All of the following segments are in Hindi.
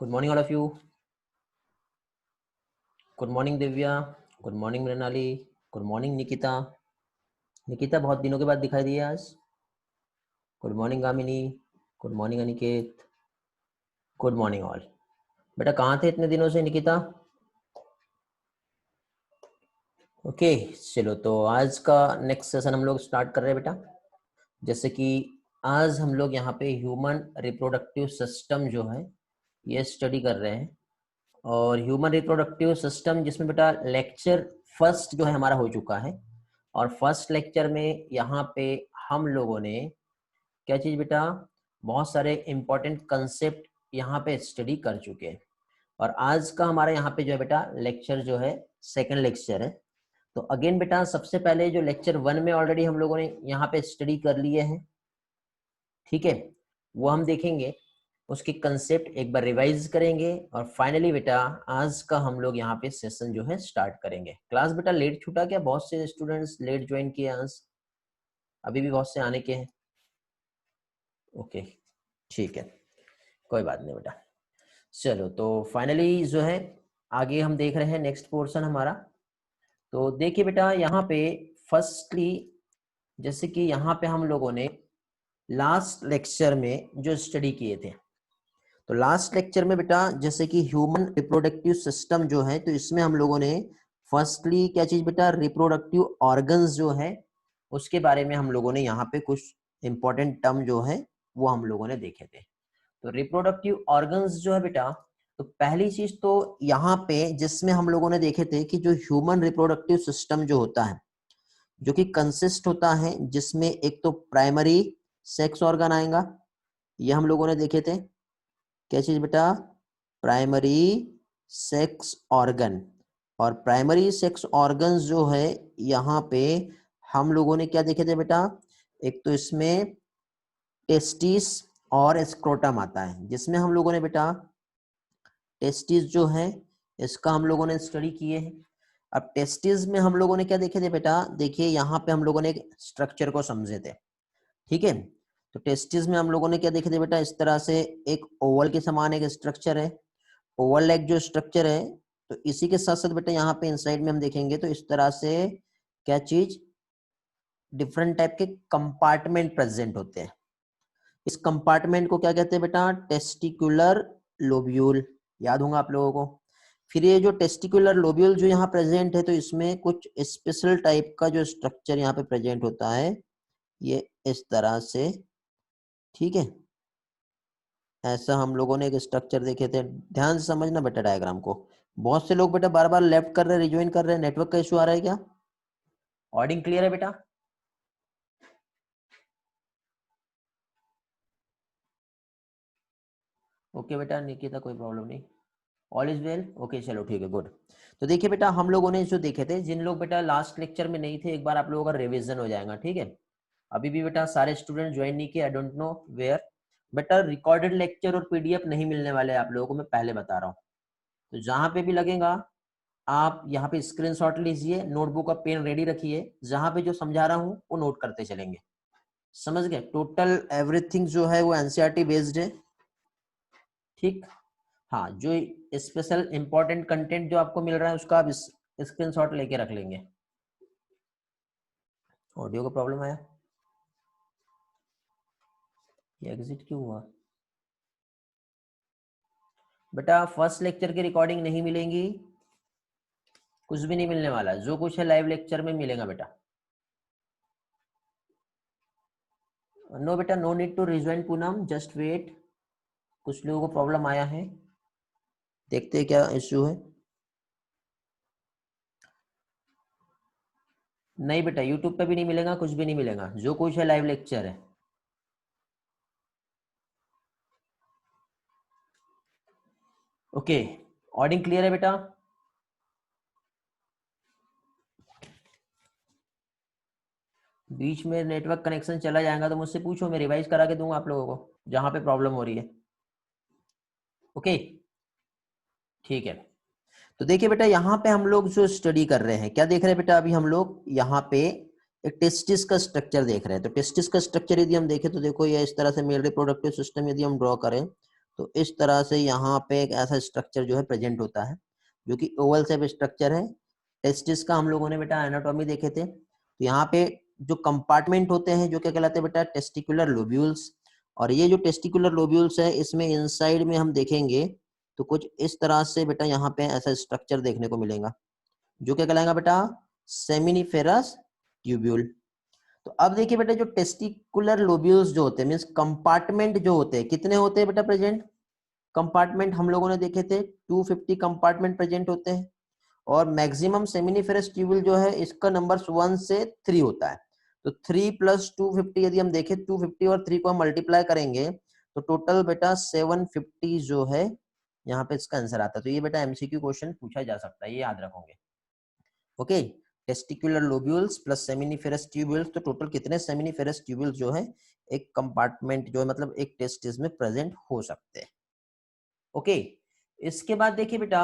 Good morning, all of you. Good morning, Divya. Good morning, Mrinali. Good morning, Nikita. Nikita बहुत दिनों के बाद दिखाई दी है आज. Good morning Gamini. Good morning Aniket. Good morning all. बेटा कहाँ थे इतने दिनों से निकिता? ओके चलो, तो आज का नेक्स्ट सेशन हम लोग स्टार्ट कर रहे हैं बेटा. जैसे कि आज हम लोग यहाँ पे ह्यूमन रिप्रोडक्टिव सिस्टम जो है ये स्टडी कर रहे हैं. और ह्यूमन रिप्रोडक्टिव सिस्टम जिसमें बेटा लेक्चर फर्स्ट जो है हमारा हो चुका है. और फर्स्ट लेक्चर में यहाँ पे हम लोगों ने क्या चीज बेटा, बहुत सारे इंपॉर्टेंट कंसेप्ट यहाँ पे स्टडी कर चुके हैं. और आज का हमारा यहाँ पे जो है बेटा लेक्चर जो है सेकंड लेक्चर है. तो अगेन बेटा सबसे पहले जो लेक्चर 1 में ऑलरेडी हम लोगों ने यहाँ पे स्टडी कर लिए हैं, ठीक है, वो हम देखेंगे, उसकी कंसेप्ट एक बार रिवाइज करेंगे. और फाइनली बेटा आज का हम लोग यहाँ पे सेशन जो है स्टार्ट करेंगे. क्लास बेटा लेट छूटा क्या? बहुत से स्टूडेंट्स लेट ज्वाइन किए आज, अभी भी बहुत से आने के हैं. ओके ठीक है, कोई बात नहीं बेटा. चलो तो फाइनली जो है आगे हम देख रहे हैं नेक्स्ट पोर्शन हमारा. तो देखिए बेटा यहाँ पे फर्स्टली जैसे कि यहाँ पे हम लोगों ने लास्ट लेक्चर में जो स्टडी किए थे, तो लास्ट लेक्चर में बेटा जैसे कि ह्यूमन रिप्रोडक्टिव सिस्टम जो है, तो इसमें हम लोगों ने फर्स्टली क्या चीज बेटा, रिप्रोडक्टिव ऑर्गन्स जो है उसके बारे में हम लोगों ने यहाँ पे कुछ इंपॉर्टेंट टर्म जो है वो हम लोगों ने देखे थे. तो रिप्रोडक्टिव ऑर्गन्स जो है बेटा, तो पहली चीज तो यहाँ पे जिसमें हम लोगों ने देखे थे कि जो ह्यूमन रिप्रोडक्टिव सिस्टम जो होता है, जो कि कंसिस्ट होता है जिसमें एक तो प्राइमरी सेक्स ऑर्गन आएगा, ये हम लोगों ने देखे थे. क्या चीज बेटा? Primary sex organ. और प्राइमरी सेक्स ऑर्गन्स जो है यहाँ पे हम लोगों ने क्या देखे थे बेटा? एक तो इसमें टेस्टिस और स्क्रोटम आता है, जिसमें हम लोगों ने बेटा टेस्टिस जो है इसका हम लोगों ने स्टडी किए हैं. अब टेस्टिस में हम लोगों ने क्या देखे थे बेटा? देखिए यहाँ पे हम लोगों ने एक स्ट्रक्चर को समझे थे, ठीक है. तो टेस्टिस में हम लोगों ने क्या देखे थे बेटा? इस तरह से एक ओवल के समान एक स्ट्रक्चर है, ओवल लाइक जो स्ट्रक्चर है. तो इसी के साथ साथ बेटा यहाँ पे इनसाइड में हम देखेंगे तो इस तरह से क्या चीज, डिफरेंट टाइप के कंपार्टमेंट प्रेजेंट होते हैं. इस कंपार्टमेंट को क्या कहते हैं बेटा? Testicular lobule. याद होगा आप लोगों को. फिर ये जो टेस्टिकुलर लोब्यूल जो यहाँ प्रेजेंट है, तो इसमें कुछ स्पेशल टाइप का जो स्ट्रक्चर यहाँ पे प्रेजेंट होता है, ये इस तरह से, ठीक है. ऐसा हम लोगों ने एक स्ट्रक्चर देखे थे. ध्यान से समझना बेटा डायग्राम को. बहुत से लोग बेटा बार बार लेफ्ट कर रहे हैं, रिज्वाइन कर रहे हैं. नेटवर्क का इशू आ रहा है क्या? ऑडिंग क्लियर है बेटा? ओके बेटा निकिता, कोई प्रॉब्लम नहीं, ऑल इज वेल. ओके चलो ठीक है, गुड. तो देखिए बेटा हम लोगों ने जो देखे थे, जिन लोग बेटा लास्ट लेक्चर में नहीं थे, एक बार आप लोगों का रिवीजन हो जाएगा, ठीक है. अभी भी बेटा सारे स्टूडेंट ज्वाइन नहीं किए, आई डोंट नो वेयर. बेटा रिकॉर्डेड लेक्चर और पीडीएफ नहीं मिलने वाले आप लोगों को, मैं पहले बता रहा हूँ. तो जहां पे भी लगेगा आप यहाँ पे स्क्रीनशॉट लीजिए, नोटबुक और पेन रेडी रखिए, जहां पे जो समझा रहा हूँ वो नोट करते चलेंगे. समझ गए? टोटल एवरीथिंग जो है वो एनसीईआरटी बेस्ड है, ठीक. हाँ, जो स्पेशल इंपॉर्टेंट कंटेंट जो आपको मिल रहा है उसका आप स्क्रीनशॉट लेके रख लेंगे. ऑडियो का प्रॉब्लम आया, ये एग्जिट क्यों हुआ बेटा? फर्स्ट लेक्चर की रिकॉर्डिंग नहीं मिलेंगी, कुछ भी नहीं मिलने वाला. जो कुछ है लाइव लेक्चर में मिलेगा बेटा. नो बेटा, no need to rejoin Poonam, just wait. कुछ लोगों को प्रॉब्लम आया है, देखते हैं क्या इश्यू है. नहीं बेटा, यूट्यूब पे भी नहीं मिलेगा, कुछ भी नहीं मिलेगा. जो कुछ है लाइव लेक्चर है. ओके, ऑडिंग क्लियर है बेटा? बीच में नेटवर्क कनेक्शन चला जाएगा तो मुझसे पूछो, मैं रिवाइज करा के दूंगा आप लोगों को जहां पे प्रॉब्लम हो रही है. ओके ठीक है. तो देखिए बेटा यहाँ पे हम लोग जो स्टडी कर रहे हैं, क्या देख रहे हैं बेटा? अभी हम लोग यहाँ पे एक टेस्टिस का स्ट्रक्चर देख रहे हैं. तो टेस्टिस का स्ट्रक्चर यदि हम देखें तो देखो ये इस तरह से मेल रिप्रोडक्टिव सिस्टम यदि हम ड्रॉ करें तो इस तरह से यहाँ पे एक ऐसा स्ट्रक्चर जो है प्रेजेंट होता है जो कि ओवल शेप स्ट्रक्चर है। टेस्टिस का हम लोगों ने बेटा एनाटॉमी देखे थे। तो यहाँ पे जो कंपार्टमेंट होते हैं जो क्या कहलाते हैं बेटा, टेस्टिकुलर लोब्यूल्स। और ये जो टेस्टिकुलर लोब्यूल्स है इसमें इनसाइड में हम देखेंगे तो कुछ इस तरह से बेटा यहाँ पे ऐसा स्ट्रक्चर देखने को मिलेगा जो क्या कहलाएगा बेटा, सेमिनिफेरस ट्यूब्यूल। तो अब देखिए बेटा जो टेस्टिकुलर लोब्यूल्स जो होते हैं मींस कंपार्टमेंट जो होते हैं, कितने होते हैं बेटा प्रेजेंट? कंपार्टमेंट हम लोगों ने देखे थे 250 कंपार्टमेंट प्रेजेंट होते हैं। और मैक्सिमम सेमिनिफेरस ट्यूब्यूल जो है इसका नंबर 1 से 3 होता है। तो 3 + 250 यदि हम देखें 250 और 3 को हम मल्टीप्लाई करेंगे तो टोटल बेटा 750 जो है यहाँ पे इसका आंसर आता है। तो ये बेटा एमसीक्यू क्वेश्चन पूछा जा सकता है, ये याद रखोगे। Okay, testicular lobules plus seminiferous tubules, तो टोटल कितने सेमिनिफेरस ट्यूब्यूल्स जो है एक कंपार्टमेंट जो है मतलब एक टेस्टिस में प्रेजेंट हो सकते हैं। ओके, इसके बाद देखिए बेटा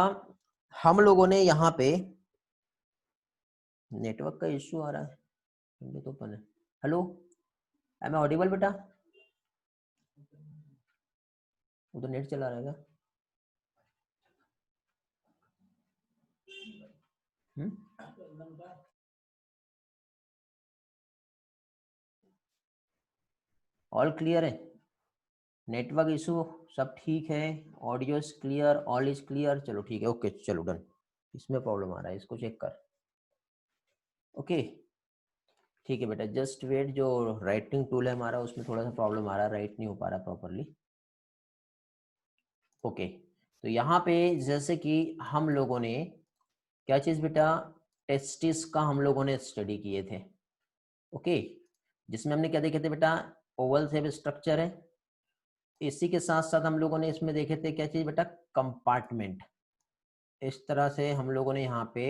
हम लोगों ने यहाँ पे नेटवर्क का इश्यू आ रहा है, तो अपन है। हेलो, एम आई ऑडिबल बेटा? वो तो नेट चला रहेगा। ऑल क्लियर है? नेटवर्क इशू सब ठीक है, audio is clear, all is clear, चलो ठीक है, ओके चलो डन। इसमें प्रॉब्लम आ रहा है, इसको चेक कर। ओके ठीक है बेटा, जस्ट वेट, जो राइटिंग टूल है हमारा उसमें थोड़ा सा प्रॉब्लम आ रहा है, राइट नहीं हो पा रहा प्रॉपरली। ओके, तो यहाँ पे जैसे कि हम लोगों ने क्या चीज बेटा, टेस्टिस का हम लोगों ने स्टडी किए थे। ओके, जिसमें हमने क्या देखे थे बेटा, ओवल शेप स्ट्रक्चर है। इसी के साथ साथ हम लोगों ने इसमें देखे थे क्या चीज बेटा, कंपार्टमेंट। इस तरह से हम लोगों ने यहाँ पे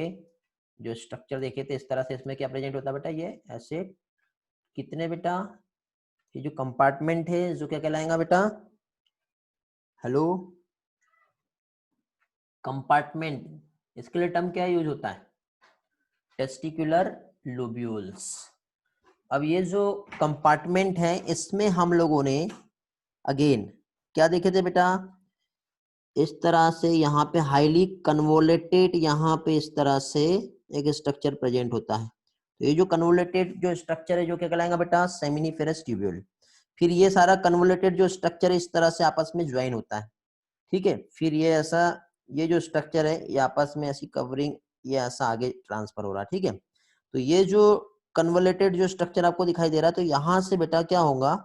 जो स्ट्रक्चर देखे थे इस तरह से इसमें क्या प्रेजेंट होता है बेटा, ये ऐसे कितने बेटा, ये जो कंपार्टमेंट है जो क्या कहलाएगा बेटा, हेलो, कंपार्टमेंट, इसके लिए टर्म क्या यूज होता है, टेस्टिकुलर लोब्यूल्स। अब ये जो कंपार्टमेंट है इसमें हम लोगों ने अगेन क्या देखे थे बेटा, इस तरह से यहाँ पे हाईली कन्वोलेटेड, यहाँ पे इस तरह से एक स्ट्रक्चर प्रेजेंट होता है। तो ये जो कन्वोलेटेड जो स्ट्रक्चर है जो क्या कहलाएगा बेटा, सेमिनिफेरस ट्यूब्यूल। फिर ये सारा कन्वोलेटेड जो स्ट्रक्चर है इस तरह से आपस में ज्वाइन होता है, ठीक है। फिर ये ऐसा, ये जो स्ट्रक्चर है ये आपस में ऐसी कवरिंग, ये ऐसा आगे ट्रांसफर हो रहा है, ठीक है। तो ये जो कन्वोलेटेड जो स्ट्रक्चर आपको दिखाई दे रहा है, तो यहाँ से बेटा क्या होगा,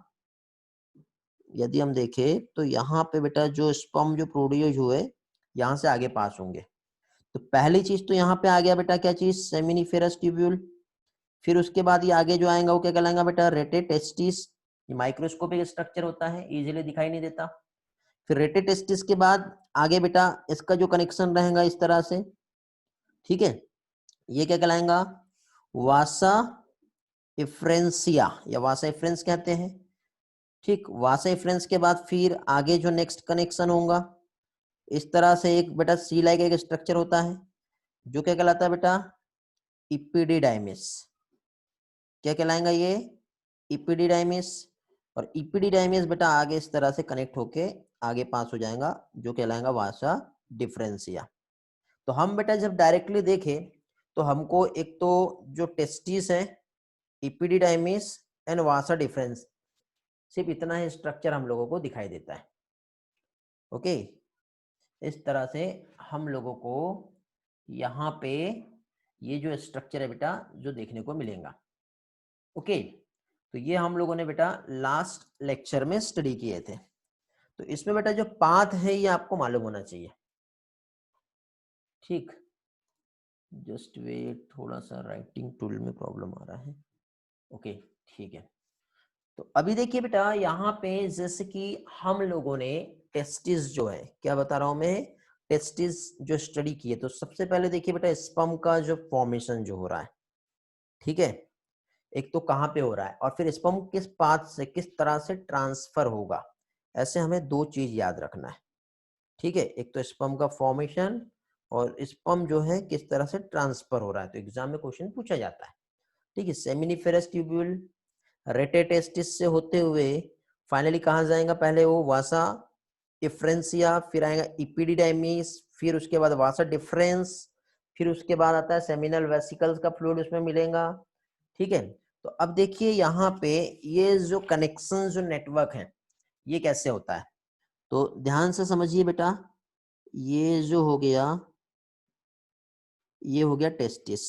यदि हम देखें तो यहाँ पे बेटा जो स्पर्म जो प्रोड्यूस हुए यहाँ से आगे पास होंगे। तो पहली चीज तो यहाँ पे आ गया बेटा क्या चीज, सेमिनिफेरस ट्यूब्यूल। फिर उसके बाद ये आगे जो आएगा वो क्या कहलाएगा बेटा, रेटे टेस्टिस। ये माइक्रोस्कोपिक स्ट्रक्चर होता है, इजीली दिखाई नहीं देता। फिर रेटे टेस्टिस के बाद आगे बेटा इसका जो कनेक्शन रहेगा इस तरह से, ठीक है, ये क्या कहलाएगा, वासा इफ्रेंसिया या वासा इफ्रेंस कहते हैं, ठीक। वासा इफ्रेंस के बाद फिर आगे जो नेक्स्ट कनेक्शन होगा इस तरह से एक बेटा सी लाइक एक स्ट्रक्चर होता है जो क्या कहलाता है बेटा, इपिडिडाइमिस। क्या कहलाएगा ये, इपिडिडाइमिस। और इपिडिडाइमिस बेटा आगे इस तरह से कनेक्ट होके आगे पास हो जाएगा जो कहलाएगा वासा डिफरेंसिया। तो हम बेटा जब डायरेक्टली देखें तो हमको एक तो जो टेस्टिस है, इपिडिडाइमिस एंड वासा डिफरेंस, सिर्फ इतना ही स्ट्रक्चर हम लोगों को दिखाई देता है। ओके, इस तरह से हम लोगों को यहाँ पे ये जो स्ट्रक्चर है बेटा जो देखने को मिलेगा। ओके, तो ये हम लोगों ने बेटा लास्ट लेक्चर में स्टडी किए थे। तो इसमें बेटा जो पाथ है ये आपको मालूम होना चाहिए, ठीक। जस्ट वेट, थोड़ा सा राइटिंग टूल में प्रॉब्लम आ रहा है। ओके ठीक है, तो अभी देखिए बेटा यहाँ पे जैसे कि हम लोगों ने टेस्टिस जो है, क्या बता रहा हूं मैं, टेस्टिस जो स्टडी किए, तो सबसे पहले देखिए बेटा स्पर्म का जो फॉर्मेशन जो हो रहा है, ठीक है, एक तो कहाँ पे हो रहा है और फिर स्पर्म किस पाथ से किस तरह से ट्रांसफर होगा, ऐसे हमें दो चीज याद रखना है, ठीक है। एक तो स्पर्म का फॉर्मेशन और स्पर्म जो है किस तरह से ट्रांसफर हो रहा है, तो एग्जाम में क्वेश्चन पूछा जाता है, ठीक है। सेमिनिफेरस ट्यूब्यूल रेटे टेस्टिस से होते हुए फाइनली कहाँ जाएगा, पहले वो वासा डिफरेंशिया, फिर आएगा इपिडिडाइमिस, फिर उसके बाद वासा डिफरेंस, फिर उसके बाद आता है सेमिनल वेसिकल्स का फ्लूइड उसमें मिलेगा। ठीक है, तो अब देखिए यहाँ पे ये जो कनेक्शन जो नेटवर्क है ये कैसे होता है, तो ध्यान से समझिए बेटा। ये जो हो गया, ये हो गया टेस्टिस।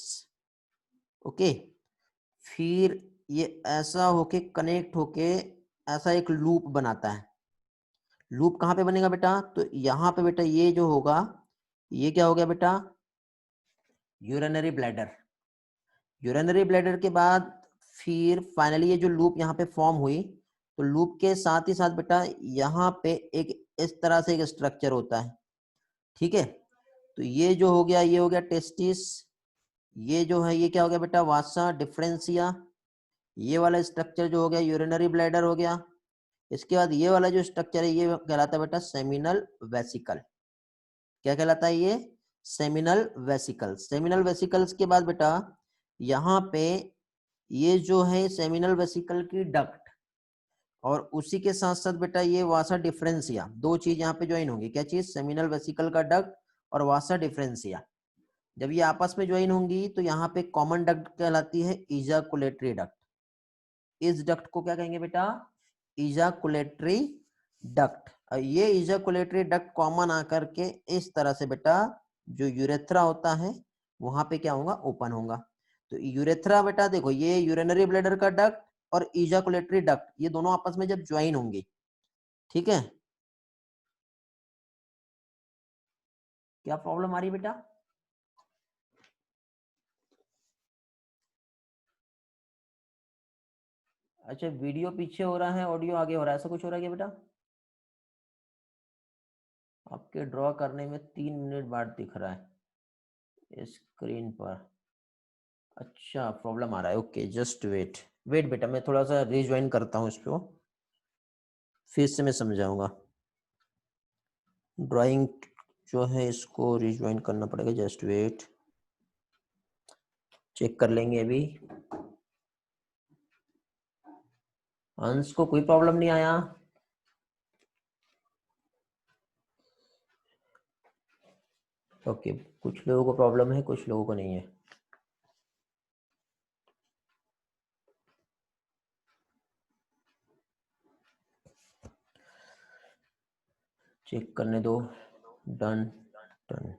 ओके, फिर ये ऐसा होके कनेक्ट होके ऐसा एक लूप बनाता है। लूप कहाँ पे बनेगा बेटा, तो यहाँ पे बेटा ये जो होगा, ये क्या हो गया बेटा, यूरिनरी ब्लैडर। यूरिनरी ब्लैडर के बाद फिर फाइनली ये जो लूप यहाँ पे फॉर्म हुई, तो लूप के साथ ही साथ बेटा यहाँ पे एक इस तरह से एक स्ट्रक्चर होता है। ठीक है, तो ये जो हो गया, ये हो गया टेस्टिस, ये जो है ये क्या हो गया बेटा, वासा डिफरेंशिया, ये वाला स्ट्रक्चर जो हो गया यूरिनरी ब्लैडर हो गया। इसके बाद ये वाला जो स्ट्रक्चर है ये कहलाता है बेटा सेमिनल वेसिकल। क्या कहलाता है ये, सेमिनल वेसिकल। सेमिनल वेसिकल्स के बाद बेटा यहाँ पे ये जो है सेमिनल वेसिकल की डक्ट, और उसी के साथ साथ बेटा ये वासा डिफरेंशिया, दो चीज यहाँ पे ज्वाइन होंगी। क्या चीज, सेमिनल वेसिकल का डक्ट और वासा डिफरेंशिया। जब ये आपस में ज्वाइन होंगी तो यहाँ पे कॉमन डक्ट कहलाती है इजाकुलेटरी डक्ट। इस डक्ट को क्या कहेंगे बेटा, इजाकुलेटरी डक्ट। ये इजाकुलेटरी डक्ट कॉमन आकर के इस तरह से बेटा जो यूरेथ्रा होता है वहां पे क्या होगा, ओपन होगा। तो यूरेथ्रा बेटा देखो, ये यूरिनरी ब्लैडर का डक्ट और इजाकुलेटरी डक्ट ये दोनों आपस में जब ज्वाइन होंगे, ठीक है। क्या प्रॉब्लम आ रही है बेटा, अच्छा वीडियो पीछे हो रहा है, ऑडियो आगे हो रहा है, ऐसा कुछ हो रहा है क्या बेटा? आपके ड्रॉ करने में 3 मिनट बाद दिख रहा है स्क्रीन पर। अच्छा प्रॉब्लम आ रहा है, ओके जस्ट वेट वेट बेटा, मैं थोड़ा सा रिज्वाइन करता हूँ इसको, फिर से मैं समझाऊंगा। ड्राइंग जो है इसको रिज्वाइन करना पड़ेगा, जस्ट वेट, चेक कर लेंगे अभी। अंश को कोई प्रॉब्लम नहीं आया? ओके, कुछ लोगों को प्रॉब्लम है, कुछ लोगों को नहीं है। चेक करने दो, डन डन।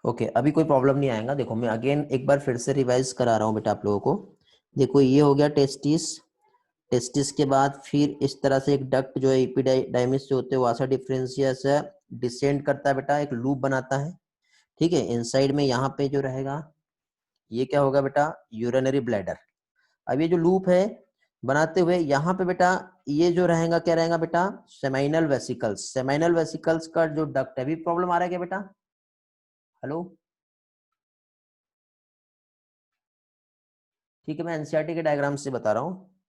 ओके अभी कोई प्रॉब्लम नहीं आएगा। देखो मैं अगेन एक बार फिर से रिवाइज करा रहा हूँ बेटा आप लोगों को। देखो ये हो गया टेस्टिस, टेस्टिस के बाद फिर इस तरह से एक डक्ट जो है एपिडाइमिस जो होते हैं वासा डिफरेंशिया से डिसेंड करता है बेटा, एक लूप बनाता है। ठीक है, इनसाइड में यहाँ पे जो रहेगा ये क्या होगा बेटा, यूरिनरी ब्लैडर। अब ये जो लूप है बनाते हुए यहाँ पे बेटा ये जो रहेगा क्या रहेगा बेटा, सेमाइनल वेसिकल्स। सेमाइनल वेसिकल्स का जो डक्ट है, अभी प्रॉब्लम आ रहा है क्या बेटा, हेलो? ठीक है, मैं एनसीईआरटी के डायग्राम से बता रहा हूँ,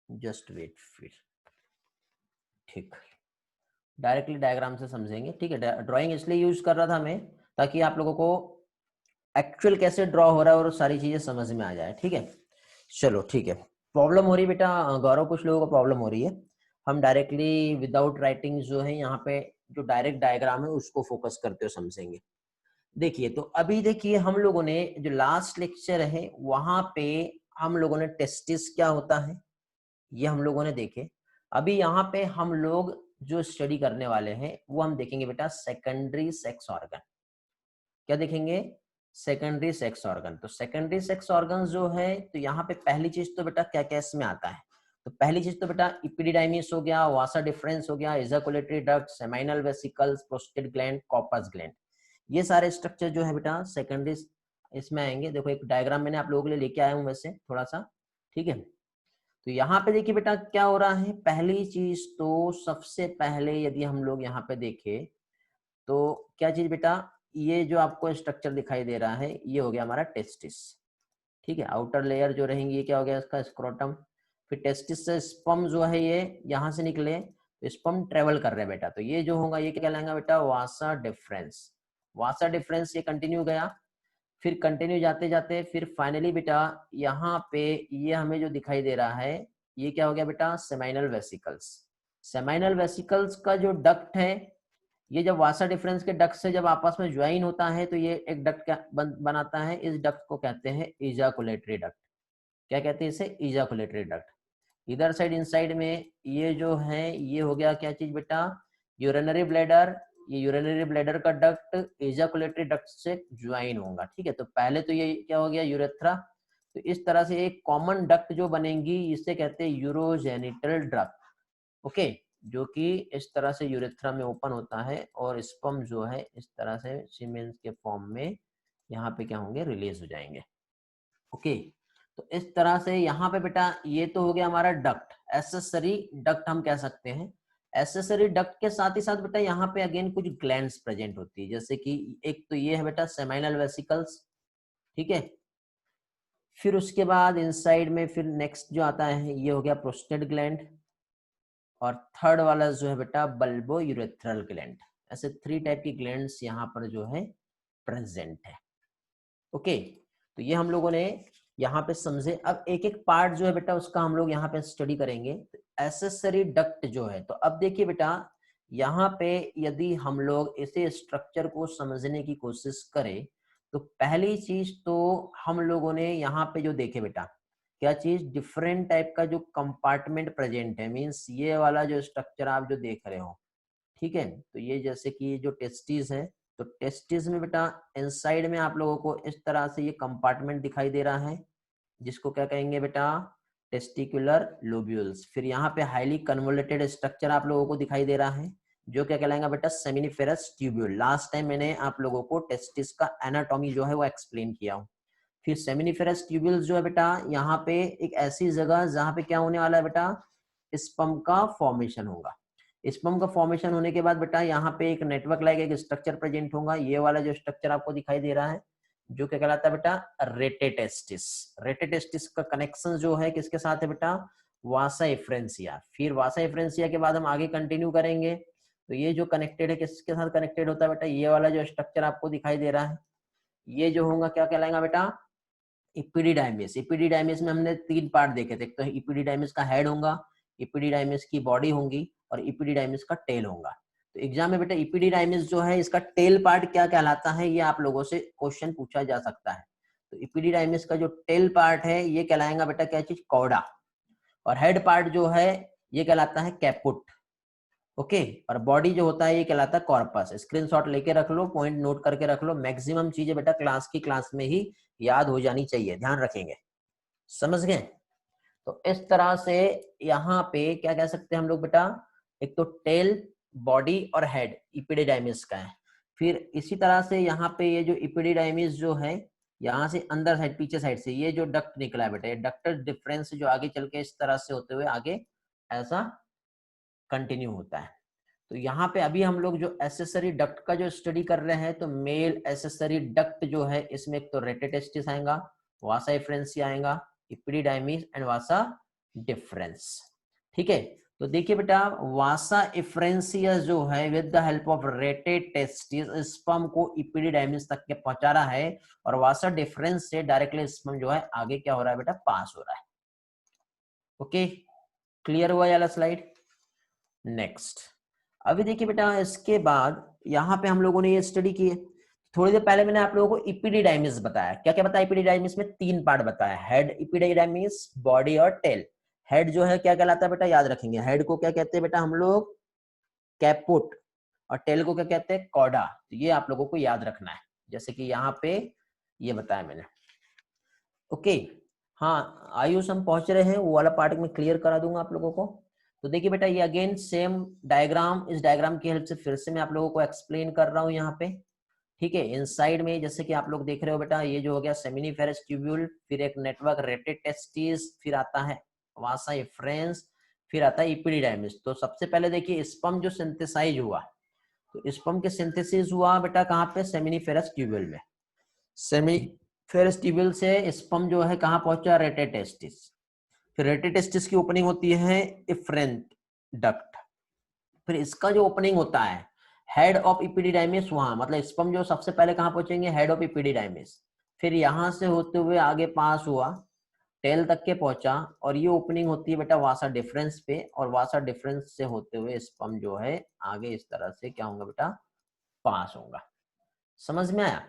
जस्ट वेट फिर, ठीक डायरेक्टली डायग्राम से समझेंगे। ठीक है, ड्राइंग इसलिए यूज कर रहा था मैं ताकि आप लोगों को एक्चुअल कैसे ड्रॉ हो रहा है और सारी चीजें समझ में आ जाए। ठीक है, चलो ठीक है। प्रॉब्लम हो रही है बेटा गौरव, कुछ लोगों को प्रॉब्लम हो रही है। हम डायरेक्टली विदाउट राइटिंग जो है यहाँ पे जो डायरेक्ट डायग्राम है उसको फोकस करते हुए समझेंगे। देखिए तो अभी देखिए हम लोगों ने जो लास्ट लेक्चर है वहां पे हम लोगों ने टेस्टिस क्या होता है ये हम लोगों ने देखे। अभी यहाँ पे हम लोग जो स्टडी करने वाले हैं वो हम देखेंगे बेटा सेकेंडरी सेक्स ऑर्गन। क्या देखेंगे, सेकेंडरी सेक्स ऑर्गन। तो सेकेंडरी सेक्स ऑर्गन जो है, तो यहाँ पे पहली चीज तो बेटा क्या क्या इसमें आता है, तो पहली चीज तो बेटा इपिडिडाइमिस हो गया, वासा डिफरेंस हो गया, ejaculatory duct, seminal vesicles, prostate gland, corpus gland, ये सारे स्ट्रक्चर जो है बेटा सेकेंडरी इसमें आएंगे। देखो एक डायग्राम मैंने आप लोगों के लिए लेके आया हूँ वैसे थोड़ा सा, ठीक है। तो यहाँ पे देखिए बेटा क्या हो रहा है, पहली चीज तो सबसे पहले यदि हम लोग यहाँ पे देखें तो क्या चीज बेटा, ये जो आपको स्ट्रक्चर दिखाई दे रहा है ये हो गया हमारा टेस्टिस। ठीक है, आउटर लेयर जो रहेंगी ये क्या हो गया इसका स्क्रोटम। फिर टेस्टिस से स्पर्म जो है ये यहाँ से निकले, तो स्पर्म ट्रेवल कर रहे हैं बेटा, तो ये जो होगा ये क्या कहलाएगा बेटा, वासा डिफरेंस। वासा डिफरेंस ये कंटिन्यू गया, फिर कंटिन्यू जाते जाते फिर फाइनली बेटा यहाँ पे ये हमें जो दिखाई दे रहा है ये क्या हो गया बेटा, सेमाइनल वेसिकल्स। सेमाइनल वेसिकल्स का जो डक्ट है ये जब वासा डिफरेंस के डक्ट से जब आपस में ज्वाइन होता है तो ये एक डक्ट क्या बनाता है, इस डक्ट को कहते हैं इजाकुलेटरी डक्ट। क्या कहते हैं इसे, इजाकुलेटरी डक्ट। इधर साइड इनसाइड में ये जो है ये हो गया क्या चीज बेटा, यूरिनरी ब्लैडर। ये यूरिनरी ब्लैडर का डक्ट इजाकुलेटरी डक्ट से ज्वाइन होगा। ठीक है, तो पहले तो ये क्या हो गया, यूरेथ्रा। तो इस तरह से एक कॉमन डक्ट जो बनेगी इसे कहते हैं यूरोजेनिटल डक्ट। ओके, जो कि इस तरह से यूरेथ्रा में ओपन होता है और स्पर्म जो है इस तरह से सीमेंस के फॉर्म में यहाँ पे क्या होंगे, रिलीज हो जाएंगे। ओके, तो इस तरह से यहाँ पे बेटा ये तो हो गया हमारा डक्ट, एसेसरी डक्ट हम कह सकते हैं। एसेसरी डक्ट के साथ ही साथ बेटा यहाँ पे अगेन कुछ ग्लैंड्स प्रेजेंट होती है, जैसे कि एक तो ये है बेटा सेमाइनल वेसिकल्स। ठीक है, फिर उसके बाद इनसाइड में फिर नेक्स्ट जो आता है ये हो गया प्रोस्टेट ग्लैंड, और थर्ड वाला जो है बेटा बल्बो यूरेथ्रल ग्लैंड। ऐसे 3 टाइप की ग्लैंड्स यहाँ पर जो है प्रेजेंट है। ओके, तो ये हम लोगों ने यहाँ पे समझे। अब एक एक पार्ट जो है बेटा उसका हम लोग यहाँ पे स्टडी करेंगे। एसेसरी डक्ट जो है, तो अब देखिए बेटा यहाँ पे यदि हम लोग इसे स्ट्रक्चर को समझने की कोशिश करें तो पहली चीज तो हम लोगों ने यहाँ पे जो देखे बेटा, क्या चीज, डिफरेंट टाइप का जो कंपार्टमेंट प्रेजेंट है। मीन्स ये वाला जो स्ट्रक्चर आप जो देख रहे हो, ठीक है, तो ये जैसे कि जो टेस्टिस है, तो टेस्टिस में बेटा इनसाइड में आप लोगों को इस तरह से ये कंपार्टमेंट दिखाई दे रहा है, जिसको क्या कहेंगे बेटा, टेस्टिकुलर लोब्यूल्स। फिर यहाँ पे हाईली कन्वोल्यूटेड स्ट्रक्चर आप लोगों को दिखाई दे रहा है, जो क्या कहलाएगा बेटा, सेमिनिफेरस ट्यूब्यूल। लास्ट टाइम मैंने आप लोगों को टेस्टिस का एनाटॉमी जो है वो एक्सप्लेन किया हूँ। फिर सेमिनिफेरस ट्यूब्यूल्स जो है बेटा यहाँ पे एक ऐसी जगह जहाँ पे क्या होने वाला है बेटा, स्पर्म का फॉर्मेशन होगा। स्पर्म का फॉर्मेशन होने के बाद बेटा यहाँ पे एक नेटवर्क लाइक एक स्ट्रक्चर प्रेजेंट होगा। ये वाला जो स्ट्रक्चर आपको दिखाई दे रहा है जो क्या कहलाता है बेटा, रेटेटेस्टिस। रेटेटेस्टिस का कनेक्शन जो है किसके साथ है बेटा, वासा एफ्रेंसिया। फिर वासा एफ्रेंसिया के बाद हम आगे कंटिन्यू करेंगे, तो ये जो कनेक्टेड है किसके साथ कनेक्टेड होता है बेटा, ये वाला जो स्ट्रक्चर आपको दिखाई दे रहा है ये जो होगा क्या कहलाएगा बेटा, इपिडिडाइमिस। इपिडिडाइमिस में हमने 3 पार्ट देखे थे, तो इपिडिडाइमिस का हेड होगा, इपिडिडाइमिस की बॉडी होगी और इपिडिडाइमिस का टेल होगा। तो एग्जाम में बेटा इपिडिडाइमिस जो है इसका टेल पार्ट क्या कहलाता है, ये आप लोगों से क्वेश्चन पूछा जा सकता है। तो इपिडिडाइमिस का जो टेल पार्ट है ये कहलाएगा बेटा क्या चीज, कौड़ा। और हेड पार्ट जो है ये कहलाता है कैपुट। ओके, और बॉडी जो होता है ये कहलाता है कॉर्पस। स्क्रीनशॉट लेके रख लो, पॉइंट नोट करके रख लो। मैक्सिमम चीजें बेटा क्लास में ही याद हो जानी चाहिए, ध्यान रखेंगे, समझ गए। तो इस तरह से यहाँ पे क्या कह सकते हैं हम लोग बेटा, एक तो टेल, बॉडी और हेड इपिडिडाइमिस का है। फिर इसी तरह से यहाँ पे ये जो इपिडिडाइमिस जो है यहाँ से अंदर साइड पीछे साइड से ये जो डक्ट निकला है बेटा, ये डक्टर डिफरेंस जो आगे चल के इस तरह से होते हुए आगे ऐसा कंटिन्यू होता है। तो यहाँ पे अभी हम लोग जो एसेसरी डक्ट का जो स्टडी कर रहे हैं, तो मेल एसेसरी डक्ट जो है इसमें एक तो रेटेटेस्टिस आएगा, वासा एफ्रेंसिया आएगा, इपिडिडाइमिस एंड वासा डिफरेंस। ठीक है, तो देखिए बेटा वासा एफ्रेंसिया जो है with the help of rete testis sperm को इपिडिडाइमिस तक के पहुंचा रहा है, और वासा डिफरेंस से डायरेक्टली स्पर्म जो है आगे क्या हो रहा है बेटा, पास हो रहा है। ओके, क्लियर हुआ वाला स्लाइड। नेक्स्ट, अभी देखिए बेटा इसके बाद यहाँ पे हम लोगों ने ये स्टडी की है। थोड़ी देर पहले मैंने आप लोगों को इपिडिडाइमिस बताया, क्या क्या बताया, इपिडिडाइमिस में 3 पार्ट बताया, हेड इपिडिडाइमिस, बॉडी और टेल। हेड जो है क्या कहलाता है बेटा, याद रखेंगे, हेड को क्या कहते हैं बेटा हम लोग, कैपुट, और टेल को क्या कहते हैं, कॉडा। तो ये आप लोगों को याद रखना है, जैसे कि यहाँ पे ये बताया मैंने। ओके, हाँ आयुष हम पहुंच रहे हैं, वो वाला पार्ट में क्लियर करा दूंगा आप लोगों को। तो देखिए बेटा ये अगेन सेम डायग्राम, इस डायग्राम की हेल्प से फिर से मैं आप लोगों को एक्सप्लेन कर रहा हूँ यहाँ पे। ठीक है, इनसाइड में जैसे कि आप लोग देख रहे हो बेटा, ये जो हो गया सेमिनिफेरस ट्यूब्यूल, फिर एक नेटवर्क रेटेटेस्टिस, फिर आता है वासा एफ्रेंस, फिर आता है इपिडिडाइमिस। तो सबसे पहले देखिए स्पर्म जो सिंथेसाइज हुआ, तो स्पर्म के सिंथेसिस हुआ बेटा कहाँ पे, सेमिनिफेरस ट्यूब्यूल में। सेमिनिफेरस ट्यूब्यूल से स्पर्म जो है कहाँ पहुंचा, रेटेटेस्टिस। फिर रेटेटेस्टिस की ओपनिंग होती है इफ्रेंट डक्ट। फिर इसका जो ओपनिंग होता है हेड ऑफ इपिडिडाइमिस, वहां मतलब स्पर्म जो सबसे पहले कहां पहुंचेंगे, हेड ऑफ इपिडिडाइमिस। फिर यहाँ से होते हुए आगे पास हुआ, टेल तक के पहुंचा, और ये ओपनिंग होती है बेटा वासा डिफरेंस पे, और वासा डिफरेंस से होते हुए स्पर्म जो है आगे इस तरह से क्या होगा बेटा, पास होगा। समझ में आया?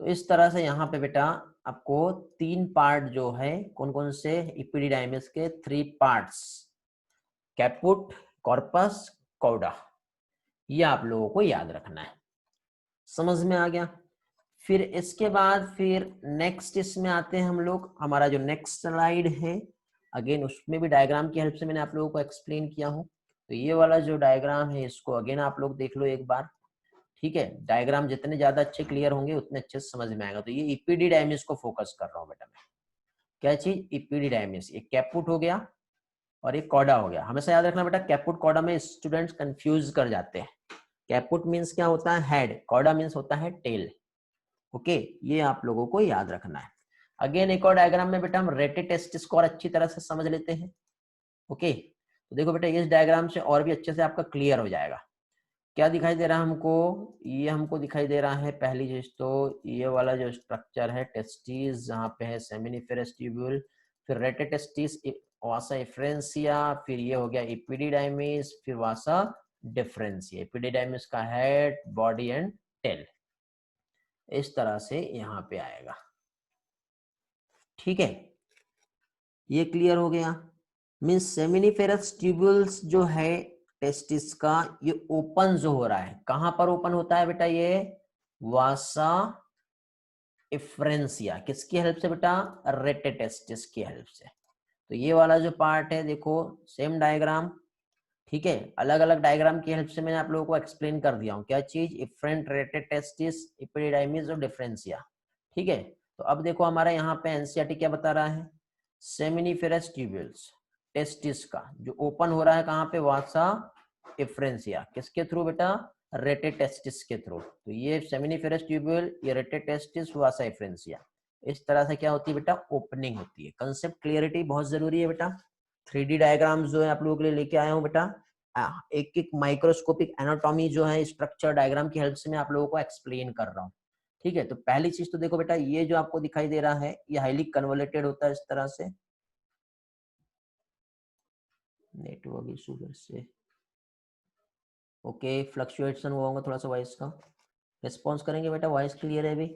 तो इस तरह से यहाँ पे बेटा आपको 3 पार्ट जो है, कौन कौन से, इपिडिडाइमिस के 3 पार्ट्स, कैपुट, कॉर्पस, कौडा, ये आप लोगों को याद रखना है। समझ में आ गया? फिर इसके बाद फिर नेक्स्ट इसमें आते हैं हम लोग, हमारा जो नेक्स्ट स्लाइड है, अगेन उसमें भी डायग्राम की हेल्प से मैंने आप लोगों को एक्सप्लेन किया हूँ। तो ये वाला जो डायग्राम है इसको अगेन आप लोग देख लो एक बार, ठीक है? डायग्राम जितने ज्यादा अच्छे क्लियर होंगे उतने अच्छे समझ में आएगा। तो ये इपिडिडाइमिस को फोकस कर रहा हूँ बेटा मैं। क्या चीज? इपिडिडाइमिस। एक कैपुट हो गया और एक कॉडा हो गया। हमेशा याद रखना बेटा, कैपुट कॉडा में स्टूडेंट्स कंफ्यूज कर जाते हैं। कैपुट मीन्स क्या होता है? हेड। कॉडा मीन्स होता है टेल। ओके, ये आप लोगों को याद रखना है। अगेन एक और डायग्राम में बेटा हम रेटेटेस्टिस को और अच्छी तरह से समझ लेते हैं। ओके, तो देखो बेटा इस डायग्राम से और भी अच्छे से आपका क्लियर हो जाएगा। क्या दिखाई दे रहा है हमको? ये हमको दिखाई दे रहा है पहली चीज तो ये वाला जो स्ट्रक्चर है टेस्टिस, जहाँ पे है सेमिनिफेरस ट्यूब्यूल, फिर रेटेटेस्टिस, वासा एफ्रेंसिया, फिर ये हो गया इपिडिडाइमिस, फिर वासा डिफरेंसिया। इपिडिडाइमिस का हेड, बॉडी एंड टेल, इस तरह से यहाँ पे आएगा। ठीक है, ये क्लियर हो गया। मीन्स सेमिनिफेरस ट्यूब्यूल्स जो है टेस्टिस का, ये ओपन जो हो रहा है, कहां पर ओपन होता है बेटा? ये वासा एफ्रेंसिया। किसकी हेल्प से बेटा? रेटेटेस्टिस की हेल्प से। तो ये वाला जो पार्ट है देखो, सेम डायग्राम, ठीक है? अलग अलग डायग्राम की हेल्प से मैंने आप लोगों को एक्सप्लेन कर दिया हूँ। क्या चीज? इफ्रेंट, रेटेटेस्टिस, इपिडिडाइमिस और डिफरेंसिया। ठीक है, तो अब देखो हमारा यहाँ पे एनसीईआरटी क्या बता रहा है? सेमिनिफेरस ट्यूब्यूल्स टेस्टिस का जो ओपन हो रहा है कहाँ पे? वासा एफ्रेंसिया। किसके थ्रू बेटा? रेटेटेस्टिस के थ्रू। तो ये सेमिनिफेरस ट्यूब्यूल, ये रेटेटेस्टिस, वासा एफ्रेंसिया, इस तरह से क्या होती है बेटा? ओपनिंग होती है। कंसेप्ट क्लियरिटी बहुत जरूरी है बेटा। 3D डायग्राम जो है आप लोगों के लिए लेके आया हूँ बेटा। एक एक माइक्रोस्कोपिक एनाटॉमी जो है स्ट्रक्चर डायग्राम की हेल्प से मैं आप लोगों को एक्सप्लेन कर रहा हूँ। ठीक है, तो पहली चीज तो देखो बेटा, ये जो आपको दिखाई दे रहा है ये हाईली कन्वोलेटेड होता है इस तरह से। नेटवर्क इशू फिर से, ओके, फ्लक्चुएशन हुआ होगा थोड़ा सा वॉइस का। रिस्पॉन्स करेंगे बेटा, वॉइस क्लियर है अभी?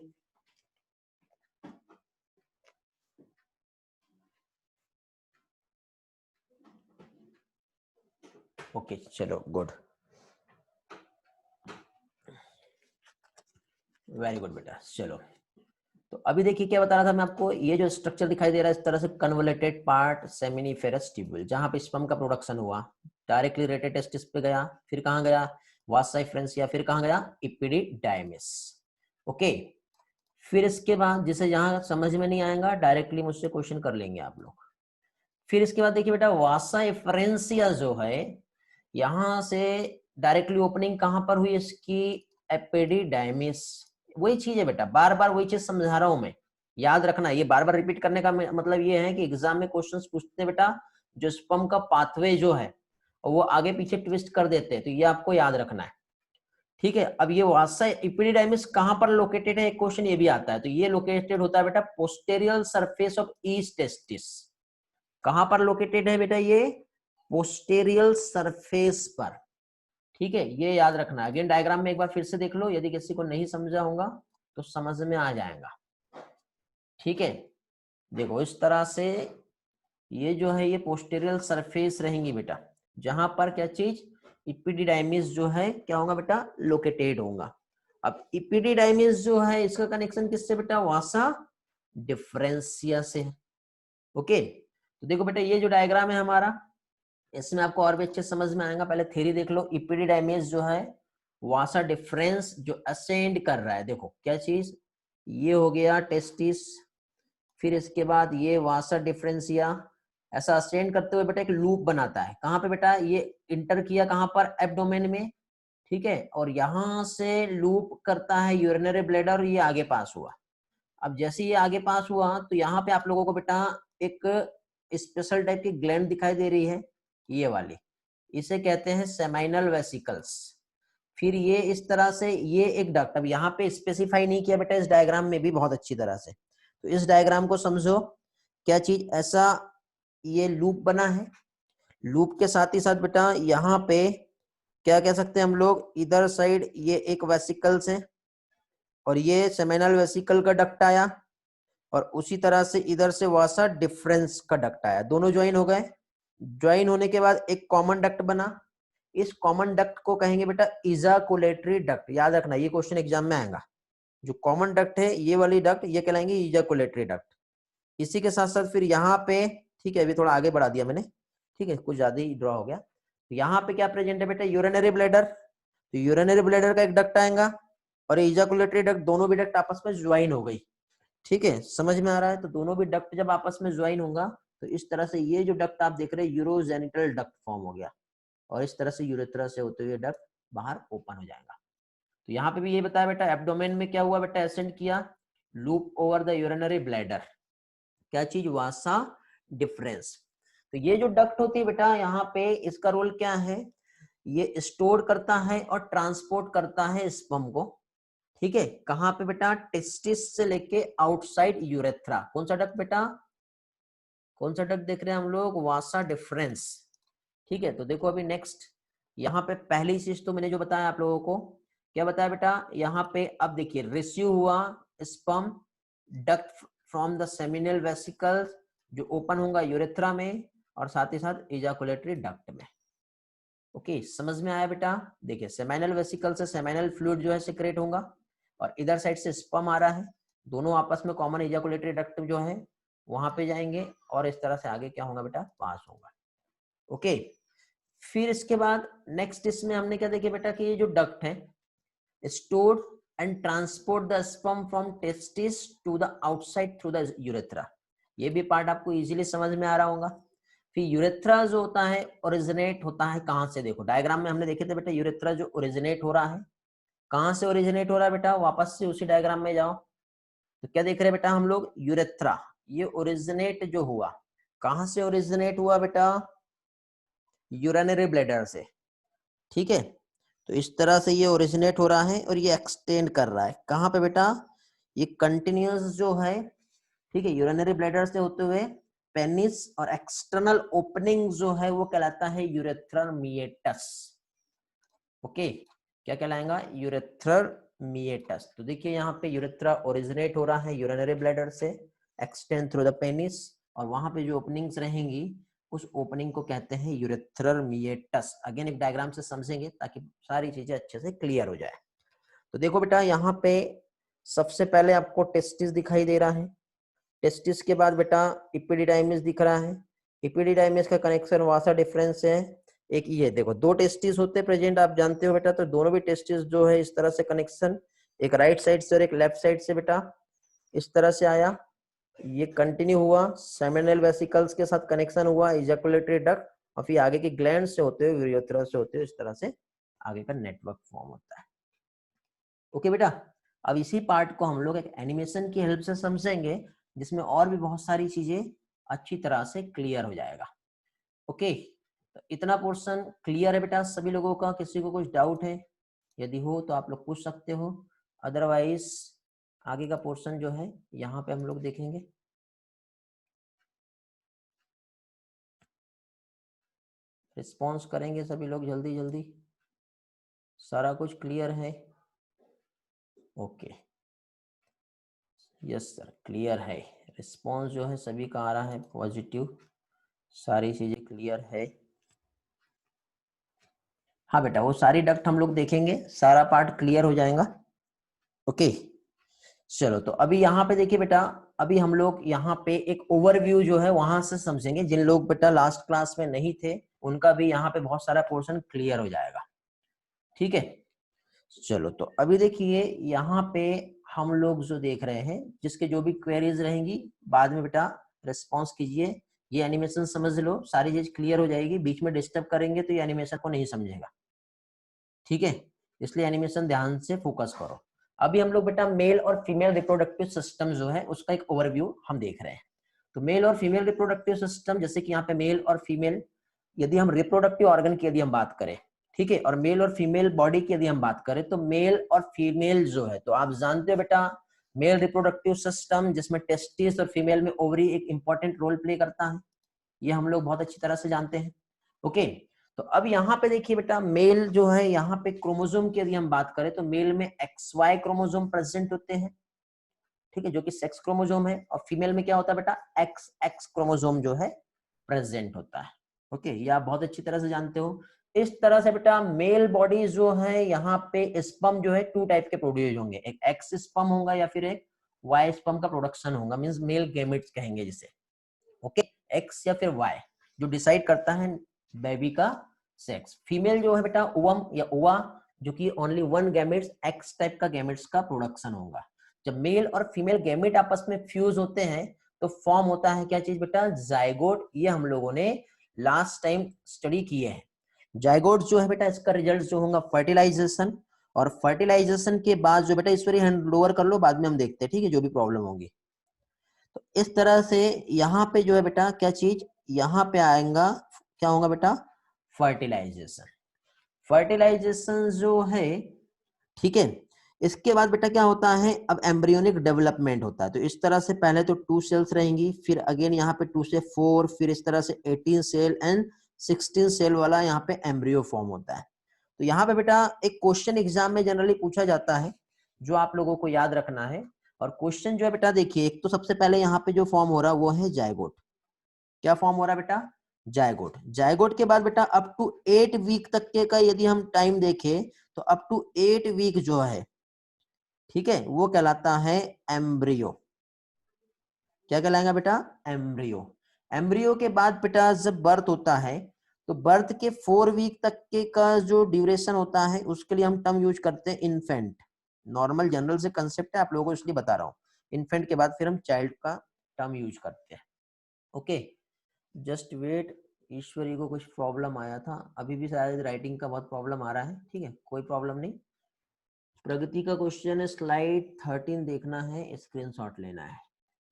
ओके चलो गुड, वेरी गुड बेटा। चलो, तो अभी देखिए क्या बता रहा था मैं आपको, ये जो स्ट्रक्चर दिखाई दे रहा है इस तरह से, कन्वोलेटेड पार्ट सेमिनिफेरस ट्यूब्यूल, जहां पे स्पर्म का प्रोडक्शन हुआ, डायरेक्टली रेटेटेस्टिस पे गया, फिर कहां गया? वासा एफ्रेंसिया, फिर कहां गया? इपिडिडाइमिस। ओके, फिर इसके बाद जिसे यहाँ समझ में नहीं आएगा डायरेक्टली मुझसे क्वेश्चन कर लेंगे आप लोग। फिर इसके बाद देखिए बेटा, वासा एफ्रेंसिया जो है, यहां से डायरेक्टली ओपनिंग कहां पर हुई इसकी? एपिडिडाइमिस। वही चीज है बेटा, बार बार वही चीज समझा रहा हूं मैं, याद रखना। ये बार बार रिपीट करने का मतलब ये है कि एग्जाम में क्वेश्चंस पूछते हैं बेटा, जो स्पर्म का पाथवे जो है वो आगे पीछे ट्विस्ट कर देते हैं, तो ये आपको याद रखना है। ठीक है, अब ये वासा इपिडिडाइमिस कहां पर लोकेटेड है, एक क्वेश्चन ये भी आता है। तो ये लोकेटेड होता है बेटा पोस्टेरियल सरफेस ऑफ ईस्ट टेस्टिस। कहां पर लोकेटेड है बेटा? ये पोस्टेरियल सरफेस पर। ठीक है, ये याद रखना। अगेन डायग्राम में एक बार फिर से देख लो, यदि किसी को नहीं समझा होगा तो समझ में आ जाएगा। ठीक है, देखो इस तरह से ये जो है ये पोस्टेरियल सरफेस रहेंगी बेटा, जहां पर क्या चीज? इपिडिडाइमिस जो है क्या होगा बेटा? लोकेटेड होगा। अब इपिडिडाइमिस जो है इसका कनेक्शन किससे बेटा? वासा डिफरेंसिया से। ओके, तो देखो बेटा ये जो डायग्राम है हमारा, इसमें आपको और भी अच्छे समझ में आएगा। पहले थ्योरी देख लो। इपिडिडाइमिस जो है वासा डिफरेंस जो असेंड कर रहा है, देखो क्या चीज? ये हो गया टेस्टिस, फिर इसके बाद ये वासा डिफरेंसिया, ऐसा असेंड करते हुए बेटा एक लूप बनाता है। कहाँ पे बेटा? ये इंटर किया कहाँ पर? एब्डोमेन में। ठीक है, और यहां से लूप करता है यूरिनरी ब्लैडर, ये आगे पास हुआ। अब जैसे ये आगे पास हुआ तो यहाँ पे आप लोगों को बेटा एक स्पेशल टाइप की ग्लैंड दिखाई दे रही है, ये वाली, इसे कहते हैं सेमाइनल वेसिकल्स। फिर ये इस तरह से ये एक डक्ट, अब यहाँ पे स्पेसिफाई नहीं किया बेटा इस डायग्राम में भी बहुत अच्छी तरह से, तो इस डायग्राम को समझो, क्या चीज ऐसा ये लूप बना है, लूप के साथ ही साथ बेटा यहाँ पे क्या कह सकते हैं हम लोग, इधर साइड ये एक वेसिकल्स है और ये सेमिनल वेसिकल का डक्ट आया और उसी तरह से इधर से वासा डिफरेंस का डक्ट आया, दोनों ज्वाइन हो गए। ज्वाइन होने के बाद एक कॉमन डक्ट बना, इस कॉमन डक्ट को कहेंगे बेटा इजाकुलेटरी डक्ट। याद रखना ये क्वेश्चन एग्जाम में आएगा, जो कॉमन डक्ट है ये वाली डक्ट ये कहलाएंगे इजाकुलेटरी डक्ट। इसी के साथ साथ फिर यहाँ पे, ठीक है अभी थोड़ा आगे बढ़ा दिया मैंने, ठीक है कुछ ज्यादा ही ड्रॉ हो गया। यहाँ पे क्या प्रेजेंट है बेटा, यूरिनरी ब्लैडर, तो यूरिनरी ब्लैडर का एक डक्ट आएगा और इजाकुलेटरी डक्ट, दोनों भी डक्ट आपस में ज्वाइन हो गई। ठीक है समझ में आ रहा है, तो दोनों भी डक्ट जब आपस में ज्वाइन होगा तो इस तरह से ये जो डक्ट आप देख रहे हैं यूरोजेनिटल डक्ट फॉर्म हो गया और इस तरह से यूरेथ्रा से होते हुए डक्ट बाहर ओपन हो जाएगा। तो यहाँ पे भी ये बताया बेटा एब्डोमेन में क्या हुआ बेटा, एसेंड किया loop over the urinary bladder, क्या चीज, वासा डिफरेंस। तो ये जो डक्ट होती है बेटा यहाँ पे इसका रोल क्या है, ये स्टोर करता है और ट्रांसपोर्ट करता है स्पर्म को, ठीक है कहाँ पे बेटा, टेस्टिस से लेके आउटसाइड यूरेथ्रा। कौन सा डक्ट बेटा, कौन सा डक्ट देख रहे हैं हम लोग, वासा डिफरेंस। ठीक है तो देखो अभी नेक्स्ट यहाँ पे पहली चीज तो मैंने जो बताया आप लोगों को, क्या बताया बेटा, यहाँ पे अब देखिए रिसीव हुआ sperm duct from the seminal vesicle जो ओपन होगा यूरेथ्रा में और साथ ही साथ इजाकुलेटरी डक्ट में। ओके समझ में आया बेटा, देखिए सेमिनल वेसिकल से सेमिनल फ्लूइड जो है सिक्रेट होगा और इधर साइड से स्पर्म आ रहा है, दोनों आपस में कॉमन इजाकुलेटरी डक्ट जो है वहां पे जाएंगे और इस तरह से आगे क्या होगा बेटा, पास होगा। ओके फिर इसके बाद नेक्स्ट इसमें हमने क्या देखिए बेटा कि ये जो डक्ट है stored and transport the sperm from testis to the outside through the urethra, ये भी पार्ट आपको इजीली समझ में आ रहा होगा। फिर यूरेथ्रा जो होता है ओरिजिनेट होता है कहां से, देखो डायग्राम में हमने देखे थे बेटा यूरेथ्रा जो ओरिजिनेट हो रहा है, कहां से ओरिजिनेट हो रहा है बेटा, वापस से उसी डायग्राम में जाओ। तो क्या देख रहे हैं बेटा हम लोग, यूरेथ्रा ये ओरिजिनेट जो हुआ, कहां से ओरिजिनेट हुआ बेटा, यूरिनरी ब्लैडर से, ठीक है। तो इस तरह से ये ओरिजिनेट हो रहा है और ये एक्सटेंड कर रहा है कहां पे बेटा, ये कंटिन्यूस जो है, ठीक है यूरिनरी ब्लैडर से होते हुए पेनिस और एक्सटर्नल ओपनिंग जो है वो कहलाता है यूरेथ्रल मिएटस। ओके क्या कहलाएगा, यूरेथ्रल मिएटस। तो देखिए यहाँ पे यूरेथ्रा ओरिजिनेट हो रहा है यूरिनरी ब्लैडर से, एक्सटेंड थ्रू द पेनिस और वहां पे जो ओपनिंग्स रहेंगी उस ओपनिंग को कहते हैं यूरेथ्रल मिएटस। अगेन एक डायग्राम से समझेंगे ताकि सारी चीजें अच्छे से क्लियर हो जाए। तो देखो बेटा यहाँ पे सबसे पहले आपको टेस्टिस दिखाई दे रहा है, टेस्टिस के बाद बेटा इपिडिडाइमिस दिख रहा है, इपिडिडाइमिस का कनेक्शन वासा डिफरेंस है। एक ये देखो दो टेस्टिस होते हैं प्रेजेंट, आप जानते हो बेटा, तो दोनों भी टेस्टिस जो है इस तरह से कनेक्शन, एक राइट साइड से और एक लेफ्ट साइड से बेटा इस तरह से आया, ये कंटिन्यू हुआ, सेमिनल वेसिकल्स के साथ कनेक्शन हुआ, इजैकुलेटरी डक्ट और फिर आगे की ग्लैंड से होते हुए यूरेथ्रा से होते हुए इस तरह से आगे का नेटवर्क फॉर्म होता है। ओके बेटा अब इसी पार्ट को हम लोग एक एनिमेशन की हेल्प से समझेंगे जिसमें और भी बहुत सारी चीजें अच्छी तरह से क्लियर हो जाएगा। ओके तो इतना पोर्शन क्लियर है बेटा सभी लोगों का, किसी को कुछ डाउट है, यदि हो तो आप लोग पूछ सकते हो, अदरवाइज आगे का पोर्शन जो है यहाँ पे हम लोग देखेंगे। रिस्पॉन्स करेंगे सभी लोग जल्दी जल्दी, सारा कुछ क्लियर है, ओके यस सर क्लियर है, रिस्पॉन्स जो है सभी का आ रहा है पॉजिटिव, सारी चीजें क्लियर है। हाँ बेटा वो सारी डक्ट हम लोग देखेंगे, सारा पार्ट क्लियर हो जाएगा। ओके चलो तो अभी यहाँ पे देखिए बेटा, अभी हम लोग यहाँ पे एक ओवरव्यू जो है वहां से समझेंगे, जिन लोग बेटा लास्ट क्लास में नहीं थे उनका भी यहाँ पे बहुत सारा पोर्शन क्लियर हो जाएगा, ठीक है। चलो तो अभी देखिए यहाँ पे हम लोग जो देख रहे हैं, जिसके जो भी क्वेरीज रहेंगी बाद में बेटा रिस्पॉन्स कीजिए, ये एनिमेशन समझ लो, सारी चीज क्लियर हो जाएगी, बीच में डिस्टर्ब करेंगे तो ये एनिमेशन को नहीं समझेगा, ठीक है, इसलिए एनिमेशन ध्यान से फोकस करो। अभी हम लोग बेटा मेल और फीमेल रिप्रोडक्टिव सिस्टम जो है उसका एक ओवरव्यू हम देख रहे हैं। तो मेल और फीमेल रिप्रोडक्टिव सिस्टम, जैसे कि यहाँ पे मेल और फीमेल, यदि हम रिप्रोडक्टिव ऑर्गन की यदि हम बात करें, ठीक है, और मेल और फीमेल बॉडी की यदि हम बात करें, तो मेल और फीमेल जो है, तो आप जानते हो बेटा मेल रिप्रोडक्टिव सिस्टम जिसमें टेस्टिस और फीमेल में ओवरी एक इंपॉर्टेंट रोल प्ले करता है, ये हम लोग बहुत अच्छी तरह से जानते हैं। ओके, तो अब यहाँ पे देखिए बेटा, मेल जो है यहाँ पे क्रोमोसोम की यदि हम बात करें तो मेल में XY क्रोमोसोम प्रेजेंट होते हैं, ठीक है, जो कि सेक्स क्रोमोसोम है, और फीमेल में क्या होता है बेटा, XX क्रोमोसोम जो है प्रेजेंट होता है। ओके, ये आप बहुत अच्छी तरह से जानते हो। इस तरह से बेटा मेल बॉडी जो है यहाँ पे स्पर्म जो है 2 टाइप के प्रोड्यूस होंगे, एक X स्पर्म होगा या फिर एक Y स्पर्म का प्रोडक्शन होगा, मींस मेल गैमेट्स कहेंगे जिसे। ओके, X या फिर Y जो डिसाइड करता है बेबी का सेक्स। फीमेल जो है बेटा ओवम या ओवा, जो कि only one gametes X type का गैमेट्स का प्रोडक्शन होगा। जब मेल और फीमेल गैमेट आपस में फ्यूज होते हैं तो फॉर्म होता है क्या चीज बेटा, जाइगोट। ये हम लोगों ने लास्ट टाइम स्टडी किए हैं। जाइगोट जो है बेटा, इसका रिजल्ट जो होगा फर्टिलाइजेशन, और फर्टिलाइजेशन के बाद जो बेटा, ईश्वरी हैंड लोअर कर लो, बाद में हम देखते हैं, ठीक है, जो भी प्रॉब्लम होगी। तो इस तरह से यहाँ पे जो है बेटा क्या चीज, यहाँ पे आएगा, क्या होगा बेटा, फर्टिलाइजेशन। फर्टिलाइजेशन जो है, ठीक है, इसके बाद बेटा क्या होता है, अब एम्ब्रियोनिक डेवलपमेंट होता है। तो इस तरह से पहले तो 2 सेल्स रहेंगी, फिर अगेन यहाँ पे 2 से 4, फिर इस तरह से 18 सेल एंड 16 सेल वाला यहाँ पे एम्ब्रियो फॉर्म होता है। तो यहाँ पे बेटा एक क्वेश्चन एग्जाम में जनरली पूछा जाता है, जो आप लोगों को याद रखना है। और क्वेश्चन जो है बेटा देखिए, एक तो सबसे पहले यहाँ पे जो फॉर्म हो रहा है वो है जायगोट। क्या फॉर्म हो रहा है बेटा, जायगोट। जायगोट के बाद बेटा अप टू 8 वीक तक के का यदि हम टाइम देखें तो अप टू 8 वीक जो है, ठीक है, वो कहलाता है एम्ब्रियो। क्या कहलाएगा बेटा, एम्ब्रियो। एम्ब्रियो के बाद बेटा जब बर्थ होता है तो बर्थ के 4 वीक तक के का जो ड्यूरेशन होता है उसके लिए हम टर्म यूज करते हैं इन्फेंट। नॉर्मल जनरल से कंसेप्ट है, आप लोगों को इसलिए बता रहा हूँ। इन्फेंट के बाद फिर हम चाइल्ड का टर्म यूज करते हैं। ओके, जस्ट वेट, ईश्वरी को कुछ प्रॉब्लम आया था, अभी भी शायद राइटिंग का बहुत प्रॉब्लम आ रहा है, ठीक है, कोई प्रॉब्लम नहीं। प्रगति का क्वेश्चन है, स्लाइड 13 देखना है, स्क्रीनशॉट लेना है।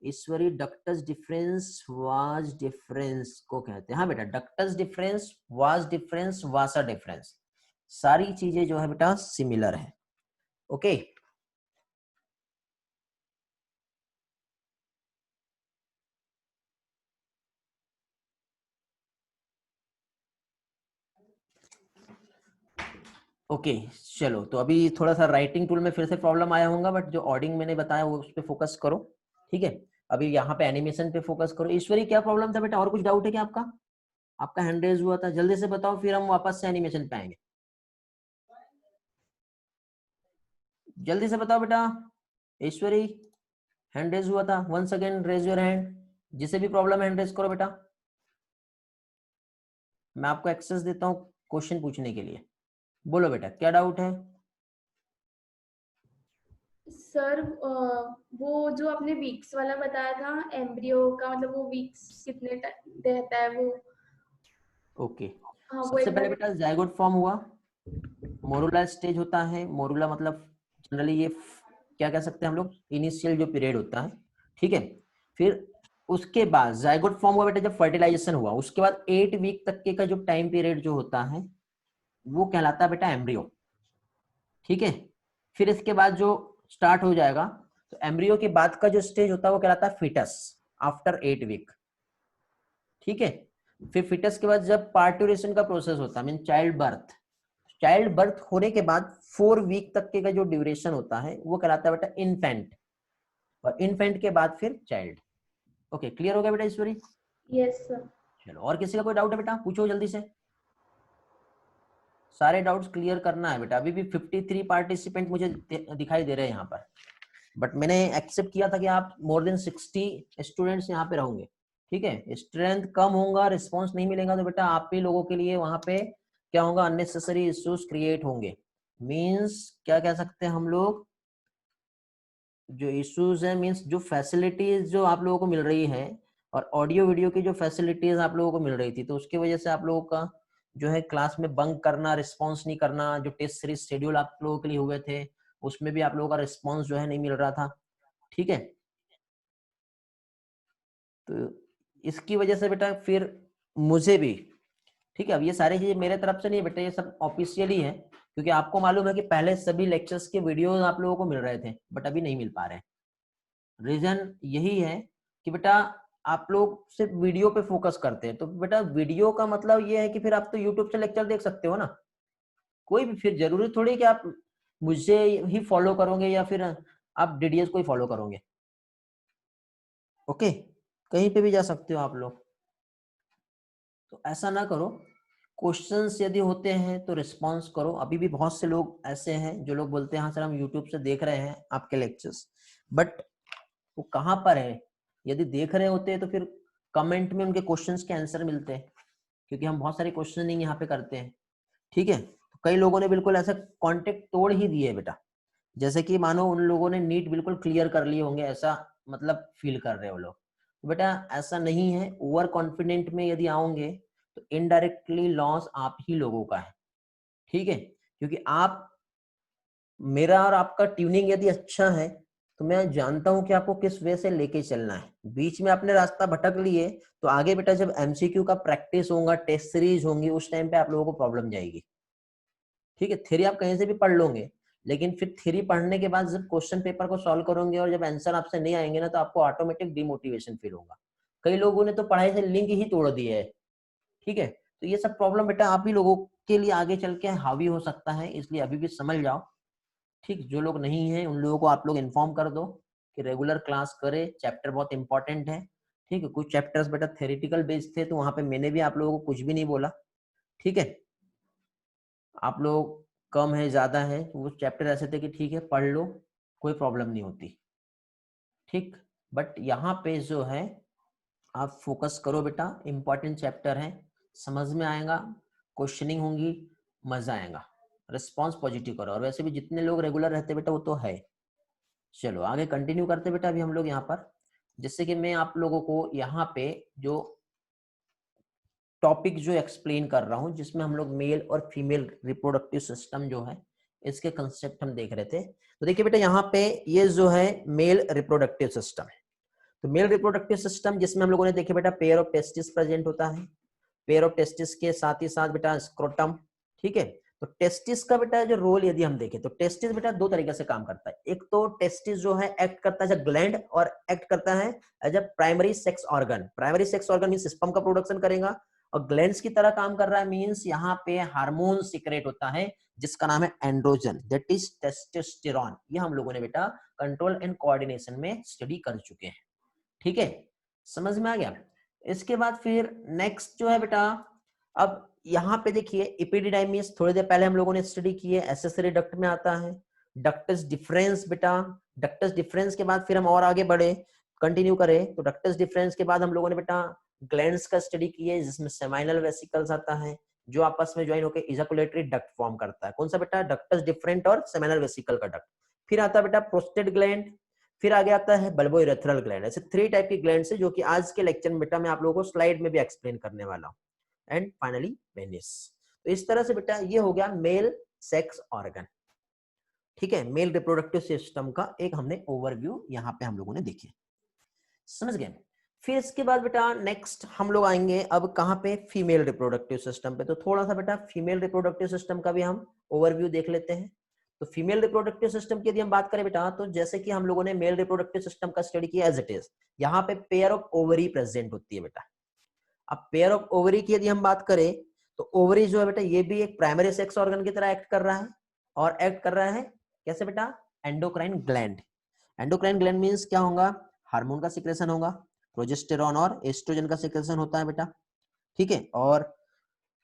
ईश्वरी, डक्टस डिफरेंस वाज डिफरेंस को कहते हैं। हाँ बेटा, डक्टस डिफरेंस, वाज डिफरेंस, वासा डिफरेंस, सारी चीजें जो है बेटा सिमिलर है। ओके, ओके, चलो, तो अभी थोड़ा सा राइटिंग टूल में फिर से प्रॉब्लम आया होगा, बट जो ऑडिंग मैंने बताया वो उस पर फोकस करो, ठीक है। अभी यहाँ पे एनिमेशन पे फोकस करो। ईश्वरी, क्या प्रॉब्लम था बेटा, और कुछ डाउट है क्या आपका? आपका हैंड रेज हुआ था, जल्दी से बताओ, फिर हम वापस से एनिमेशन पे आएंगे। जल्दी से बताओ बेटा। ईश्वरी, हैंड रेज हुआ था, once again raise your hand. जिसे भी प्रॉब्लम है हैंड रेज करो बेटा, मैं आपको एक्सेस देता हूँ क्वेश्चन पूछने के लिए। बोलो बेटा, क्या डाउट है? सर वो जो आपने वीक्स वाला बताया था एम्ब्रियो का, मतलब वो वीक्स कितने रहता है वो? ओके, हाँ वो सबसे एक पहले बार। बेटा जाइगोट फॉर्म हुआ, मोरूला स्टेज होता है। मोरूला मतलब जनरली ये क्या कह सकते हैं हम लोग, इनिशियल जो पीरियड होता है, ठीक है। फिर उसके बाद जाइगोट फॉर्म हुआ बेटा जब फर्टिलाइजेशन हुआ, उसके बाद 8 वीक तक के का जो टाइम पीरियड जो होता है वो कहलाता है बेटा एम्ब्रियो, ठीक है। फिर इसके बाद जो स्टार्ट हो जाएगा, तो एम्ब्रियो के बाद का जो स्टेज होता है वो कहलाता है फिटस आफ्टर 8 वीक, ठीक है। फिर फिटस के बाद जब पार्टुरेशन का प्रोसेस होता है, mean child birth, child birth होने के बाद 4 वीक तक के का जो ड्यूरेशन होता है वो कहलाता है बेटा इन्फेंट, और इन्फेंट के बाद फिर चाइल्ड। ओके, क्लियर हो गया बेटा ईश्वरी? Yes sir. चलो, और किसी का कोई डाउट है बेटा, पूछो जल्दी से, सारे डाउट्स क्लियर करना है बेटा। अभी भी 53 पार्टिसिपेंट मुझे दिखाई दे रहे हैं यहाँ पर, बट मैंने एक्सेप्ट किया था कि आप मोर देन 60 स्टूडेंट्स यहाँ पे रहोगे, ठीक है। स्ट्रेंथ कम होगा, रिस्पॉन्स नहीं मिलेगा, तो बेटा आप ही लोगों के लिए वहां पे क्या होगा, अननेसेसरी इश्यूज क्रिएट होंगे। मींस क्या कह सकते हैं हम लोग, जो इश्यूज है मींस जो फैसिलिटीज जो आप लोगों को मिल रही है, और ऑडियो वीडियो की जो फैसिलिटीज आप लोगों को मिल रही थी, तो उसकी वजह से आप लोगों का जो है क्लास में बंक करना, रिस्पॉन्स नहीं करना, जो टेस्ट सीरीज शेड्यूल आप लोगों के लिए हुए थे उसमें भी आप लोगों का रिस्पॉन्स जो है नहीं मिल रहा था, ठीक है। तो इसकी वजह से बेटा फिर मुझे भी, ठीक है, अब ये सारी चीजें मेरे तरफ से नहीं बेटा, ये सब ऑफिशियली है, क्योंकि आपको मालूम है कि पहले सभी लेक्चर्स के वीडियोस आप लोगों को मिल रहे थे, बट अभी नहीं मिल पा रहे हैं। रीजन यही है कि बेटा आप लोग सिर्फ वीडियो पे फोकस करते हैं, तो बेटा वीडियो का मतलब ये है कि फिर आप तो यूट्यूब से लेक्चर देख सकते हो ना, कोई भी, फिर जरूरी थोड़ी कि आप मुझे ही फॉलो करोगे या फिर आप डीडीएस को ही फॉलो करोगे। ओके, कहीं पे भी जा सकते हो आप लोग, तो ऐसा ना करो। क्वेश्चंस यदि होते हैं तो रिस्पॉन्स करो। अभी भी बहुत से लोग ऐसे हैं जो लोग बोलते हैं हाँ सर हम यूट्यूब से देख रहे हैं आपके लेक्चर्स, बट वो कहाँ पर है? यदि देख रहे होते हैं तो फिर कमेंट में उनके क्वेश्चंस के आंसर मिलते हैं, क्योंकि हम बहुत सारे क्वेश्चनिंग यहाँ पे करते हैं। ठीक है, तो कई लोगों ने बिल्कुल ऐसा कॉन्टेक्ट तोड़ ही दिए बेटा, जैसे कि मानो उन लोगों ने नीट बिल्कुल क्लियर कर लिए होंगे, ऐसा मतलब फील कर रहे हो लोग। तो बेटा ऐसा नहीं है, ओवर कॉन्फिडेंट में यदि आओगे तो इनडायरेक्टली लॉस आप ही लोगों का है। ठीक है, क्योंकि आप, मेरा और आपका ट्यूनिंग यदि अच्छा है तो मैं जानता हूं कि आपको किस वे से लेके चलना है। बीच में आपने रास्ता भटक लिए तो आगे बेटा जब एमसीक्यू का प्रैक्टिस होगा, टेस्ट सीरीज होंगी, उस टाइम पे आप लोगों को प्रॉब्लम जाएगी। ठीक है, थ्योरी आप कहीं से भी पढ़ लोगे, लेकिन फिर थ्योरी पढ़ने के बाद जब क्वेश्चन पेपर को सॉल्व करोगे और जब आंसर आपसे नहीं आएंगे ना, तो आपको ऑटोमेटिक डिमोटिवेशन फील होगा। कई लोगों ने तो पढ़ाई से लिंक ही तोड़ दिए है। ठीक है, तो ये सब प्रॉब्लम बेटा आप ही लोगों के लिए आगे चल के हावी हो सकता है, इसलिए अभी भी समझ जाओ। ठीक, जो लोग नहीं है उन लोगों को आप लोग इन्फॉर्म कर दो कि रेगुलर क्लास करे, चैप्टर बहुत इंपॉर्टेंट है। ठीक है, कुछ चैप्टर्स बेटा थेरेटिकल बेस्ड थे, तो वहां पे मैंने भी आप लोगों को कुछ भी नहीं बोला। ठीक है, आप लोग कम है ज्यादा है, तो वो चैप्टर ऐसे थे कि ठीक है पढ़ लो, कोई प्रॉब्लम नहीं होती। ठीक, बट यहाँ पे जो है आप फोकस करो बेटा, इंपॉर्टेंट चैप्टर है, समझ में आएगा, क्वेश्चनिंग होंगी, मजा आएगा, रिस्पॉन्स पॉजिटिव करो। और वैसे भी जितने लोग रेगुलर रहते बेटा वो तो है। चलो आगे कंटिन्यू करते बेटा अभी हम लोग यहाँ पर, जिससे कि मैं आप लोगों को यहाँ पे जो टॉपिक जो एक्सप्लेन कर रहा हूँ, जिसमें हम लोग मेल और फीमेल रिप्रोडक्टिव सिस्टम जो है इसके कंसेप्ट हम देख रहे थे। तो देखिए बेटा यहाँ पे ये जो है मेल रिप्रोडक्टिव सिस्टम है। तो मेल रिप्रोडक्टिव सिस्टम जिसमें हम लोगों ने देखे बेटा पेयर ऑफ टेस्टिस प्रेजेंट होता है, पेयर ऑफ टेस्टिस के साथ ही साथ बेटा स्क्रोटम। ठीक है, तो टेस्टिस का बेटा जो रोल यदि हम देखें तो टेस्टिस बेटा दो तरीके से काम करता है। एक तो टेस्टिस जो है एक्ट करता है एज अ ग्लैंड और एक्ट करता है as a primary sex organ. Primary sex organ means sperm का प्रोडक्शन करेगा, और ग्लैंड्स की तरह काम कर रहा है मींस यहाँ पे हार्मोन सीक्रेट होता है जिसका नाम है एंड्रोजन, दैट इज टेस्टोस्टेरोन। ये हम लोगों ने बेटा कंट्रोल एंड कोऑर्डिनेशन में स्टडी कर चुके हैं। ठीक है, समझ में आ गया। इसके बाद फिर नेक्स्ट जो है बेटा, अब यहाँ पे देखिए एपिडिडाइमिस, थोड़ी देर पहले हम लोगों ने स्टडी की है, एसेसरी डक्ट में आता है। डक्टस डिफरेंस बेटा, डक्टस डिफरेंस के बाद फिर हम और आगे बढ़े, कंटिन्यू करें तो डक्टस डिफरेंस के बाद हम लोगों ने बेटा ग्लैंड्स का स्टडी की है, जिसमें सेमाइनल वेसिकल्स आता है जो आपस में ज्वाइन होकर इजैकुलेटरी डक्ट फॉर्म करता है। कौन सा बेटा? डक्टस डिफरेंट और सेमाइनल वेसिकल का डक्ट। फिर आता है बेटा प्रोस्टेट ग्लैंड, फिर आगे आता है बल्बो इरेथ्रल ग्लैंड। ऐसे 3 टाइप की ग्लैंड है जो कि आज के लेक्चर में बेटा मैं आप लोगों को स्लाइड में भी एक्सप्लेन करने वाला हूँ। And finally penis. तो इस तरह से बेटा ये हो गया मेल सेक्स ऑर्गन। ठीक है, मेल रिप्रोडक्टिव सिस्टम का एक हमने ओवरव्यू यहाँ पे हम लोगों ने देखी, समझ गए। फिर इसके बाद बेटा नेक्स्ट हम लोग आएंगे अब कहाँ पे? फीमेल रिप्रोडक्टिव सिस्टम पे। तो थोड़ा सा बेटा फीमेल रिप्रोडक्टिव सिस्टम का भी हम ओवरव्यू देख लेते हैं। तो फीमेल रिप्रोडक्टिव सिस्टम की यदि हम बात करें बेटा, तो जैसे कि हम लोगों ने मेल रिप्रोडक्टिव सिस्टम का स्टडी किया एज इट इज, यहाँ पे पेयर ऑफ ओवरी प्रेजेंट होती है बेटा। अब पेयर ऑफ ओवरी की यदि हम बात करें तो ओवरी जो है बेटा ये भी एक प्राइमरी सेक्स ऑर्गन की तरह एक्ट कर रहा है, और एक्ट कर रहा है कैसे बेटा? Endocrine gland. Endocrine gland means क्या होगा? हार्मोन का सिक्रेशन होगा, प्रोजेस्टेरॉन और एस्ट्रोजन का सिक्रेशन होता है बेटा। ठीक है, और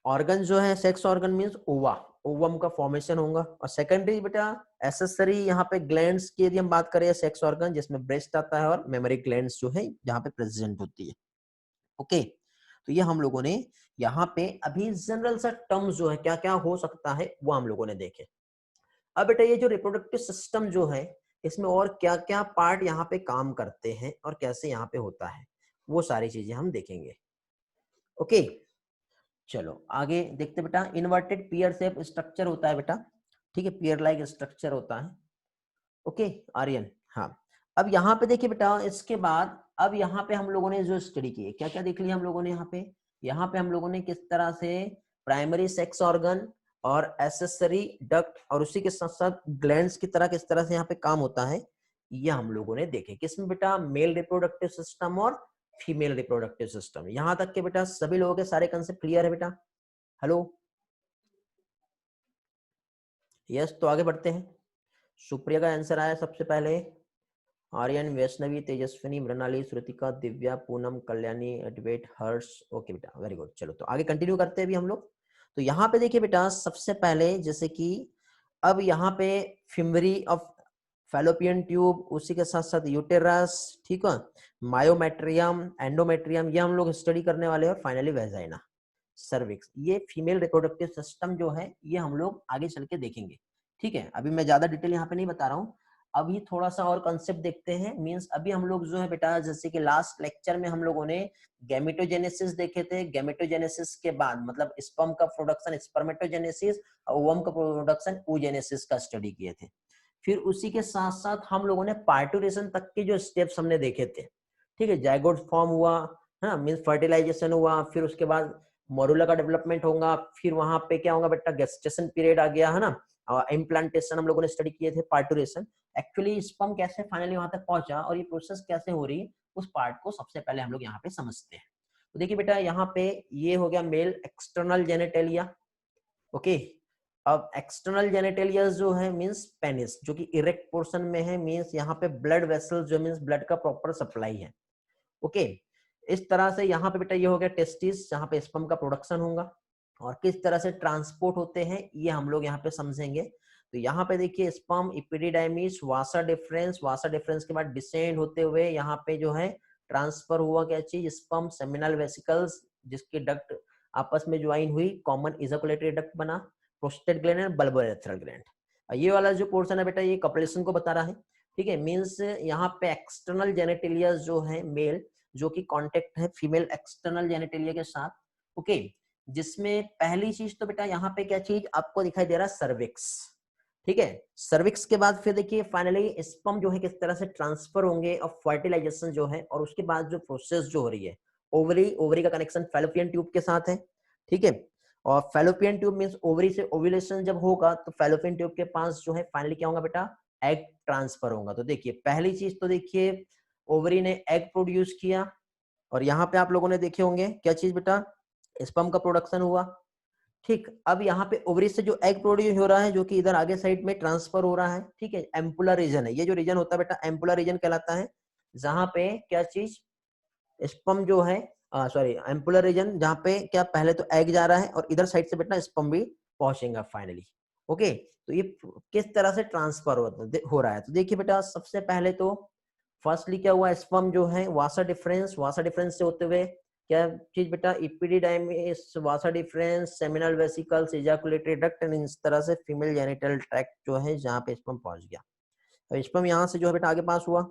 ऑर्गन जो है सेक्स ऑर्गन मींस ओवा, ओवम का फॉर्मेशन होगा। और सेकेंडरी बेटा एसेसरी यहाँ पे ग्लैंड्स की यदि हम बात करें सेक्स ऑर्गन, जिसमें ब्रेस्ट आता है और मेमोरी ग्लैंड्स जो है यहाँ पे प्रेजेंट होती है। ओके, तो ये हम लोगों ने यहाँ पे अभी जनरल सा टर्म्स जो है क्या क्या हो सकता है वो हम लोगों ने देखे। अब बेटा ये जो रिप्रोडक्टिव सिस्टम जो है इसमें और क्या क्या पार्ट यहाँ पे काम करते हैं और कैसे यहाँ पे होता है, वो सारी चीजें हम देखेंगे। ओके, चलो आगे देखते बेटा। इन्वर्टेड पियर शेप स्ट्रक्चर होता है बेटा। ठीक है, पियर लाइक स्ट्रक्चर होता है। ओके आर्यन, हाँ। अब यहाँ पे देखिए बेटा, इसके बाद अब यहाँ पे हम लोगों ने जो स्टडी की है क्या क्या देख लिया हम लोगों ने यहाँ पे हम लोगों ने किस तरह से प्राइमरी सेक्स ऑर्गन और एसेसरी डक्ट और उसी के साथ साथ ग्लैंड्स की तरह किस तरह से यहाँ पे काम होता है ये हम लोगों ने देखे किसमें बेटा, मेल रिप्रोडक्टिव सिस्टम और फीमेल रिप्रोडक्टिव सिस्टम। यहां तक के बेटा सभी लोगों के सारे कंसेप्ट क्लियर है बेटा? हेलो, यस, तो आगे बढ़ते हैं। सुप्रिया का आंसर आया सबसे पहले, आर्यन, वैष्णवी, तेजस्विनी, मृणाली, श्रुतिका, दिव्या, पूनम, कल्याणी, एडवेट, हर्ष। ओके बेटा, वेरी गुड। चलो तो आगे कंटिन्यू करते हैं अभी हम लोग। तो यहाँ पे देखिए बेटा, सबसे पहले जैसे कि अब यहाँ पे फिमरी ऑफ फैलोपियन ट्यूब, उसी के साथ साथ यूटेरस, ठीक है, मायोमेट्रियम, एंडोमेट्रियम, ये हम लोग स्टडी करने वाले हैं। फाइनली वेजाइना, सर्विक्स, ये फीमेल रिप्रोडक्टिव सिस्टम जो है ये हम लोग आगे चल के देखेंगे। ठीक है, अभी मैं ज्यादा डिटेल यहाँ पे नहीं बता रहा हूँ। अभी थोड़ा सा और कॉन्सेप्ट देखते हैं। मींस अभी हम लोग जो है बेटा, जैसे कि लास्ट लेक्चर में हम लोगों ने गैमेटोजेनेसिस देखे थे। गैमेटोजेनेसिस के बाद मतलब स्पर्म का प्रोडक्शन स्पर्मेटोजेनेसिस और ओवम का प्रोडक्शन oogenesis का स्टडी किए थे। फिर उसी के साथ साथ हम लोगों ने पार्टुरेशन तक के जो स्टेप्स हमने देखे थे। ठीक है, जाइगोट फॉर्म हुआ, है मींस फर्टिलाइजेशन हुआ, फिर उसके बाद मोरुला का डेवलपमेंट होगा, फिर वहां पे क्या होगा बेटा, गेस्टेशन पीरियड आ गया, है ना, और इम्प्लांटेशन हम लोगों ने स्टडी किए थे, पार्टुरेशन, एक्चुअली स्पर्म कैसे फाइनली वहां तक पहुंचा और ये प्रोसेस कैसे हो रही है, उस पार्ट को सबसे पहले हम लोग यहाँ पे समझते हैं। तो देखिए बेटा, यहाँ पे ये हो गया मेल एक्सटर्नल जेनेटेलिया। ओके, अब एक्सटर्नल जेनेटेलिया जो है मींस पेनिस, जो कि इरेक्ट पोर्शन में है, मींस यहाँ पे ब्लड वेसल जो मींस ब्लड का प्रॉपर सप्लाई है। ओके, इस तरह से यहाँ पे बेटा ये हो गया टेस्टिस, जहाँ पे स्पर्म का प्रोडक्शन होगा, और किस तरह से ट्रांसपोर्ट होते हैं ये हम लोग यहाँ पे समझेंगे। तो यहाँ पे देखिए स्पर्म इपिडिडाइमिस, वासा डिफरेंस, वासा डिफरेंस के बाद डिसेंड होते हुए यहाँ पे जो है ट्रांसफर हुआ क्या चीज, स्पर्म सेमिनल वेसिकल्स, जिसकी डक्ट आपस में ज्वाइन हुई, कॉमन इजैकुलेटरी डक्ट बना, प्रोस्टेट ग्लैंड एंड बल्बोरेथ्रल ग्लैंड। ये वाला जो पोर्शन है बेटा ये कपलेशन को बता रहा है। ठीक है, मींस यहाँ पे एक्सटर्नल जेनेटेलिया जो है मेल, जो कि कांटेक्ट है फीमेल एक्सटर्नल जेनेटेलिया के साथ। ओके, जिसमें पहली चीज तो बेटा यहाँ पे क्या चीज आपको दिखाई दे रहा है, सर्विक्स। ठीक है, सर्विक्स के बाद फिर देखिए फाइनली स्पर्म जो है किस तरह से ट्रांसफर होंगे और फर्टिलाइजेशन जो है, और उसके बाद जो प्रोसेस जो हो रही है, ओवरी, ओवरी का कनेक्शन फैलोपियन ट्यूब के साथ है। ठीक है, और फैलोपियन ट्यूब मींस ओवरी से ओव्यूलेशन जब होगा तो फैलोपियन ट्यूब के पास जो है फाइनली क्या होगा बेटा, एग ट्रांसफर होगा। तो देखिए पहली चीज तो देखिए ओवरी ने एग प्रोड्यूस किया, और यहाँ पे आप लोगों ने देखे होंगे क्या चीज बेटा, स्पर्म का प्रोडक्शन हुआ। ठीक, अब यहाँ पे ओवरी से जो एग प्रोड्यूस हो रहा है, जो कि इधर आगे साइड में ट्रांसफर हो रहा है। ठीक है, एम्पुलर रीजन है, ये जो रीजन होता है बेटा एम्पुलर रीजन कहलाता है, जहां पे क्या चीज, स्पर्म जो है, सॉरी एम्पुलर रीजन, जहाँ पे क्या पहले तो एग जा रहा है और इधर साइड से बेटा स्पर्म भी पहुंचेगा फाइनली। ओके, तो ये किस तरह से ट्रांसफर हो रहा है, तो देखिए बेटा सबसे पहले तो फर्स्टली क्या हुआ, स्पर्म जो है वासा डिफरेंस, वासा डिफरेंस से होते हुए क्या चीज बेटा, epididymis, vasa deferens, seminal vesicles, ejaculatory duct, and इस तरह से फीमेल जेनिटल ट्रैक्ट जो है जहाँ पे स्पर्म पहुंच गया। तो स्पर्म यहाँ से जो है बेटा आगे पास हुआ,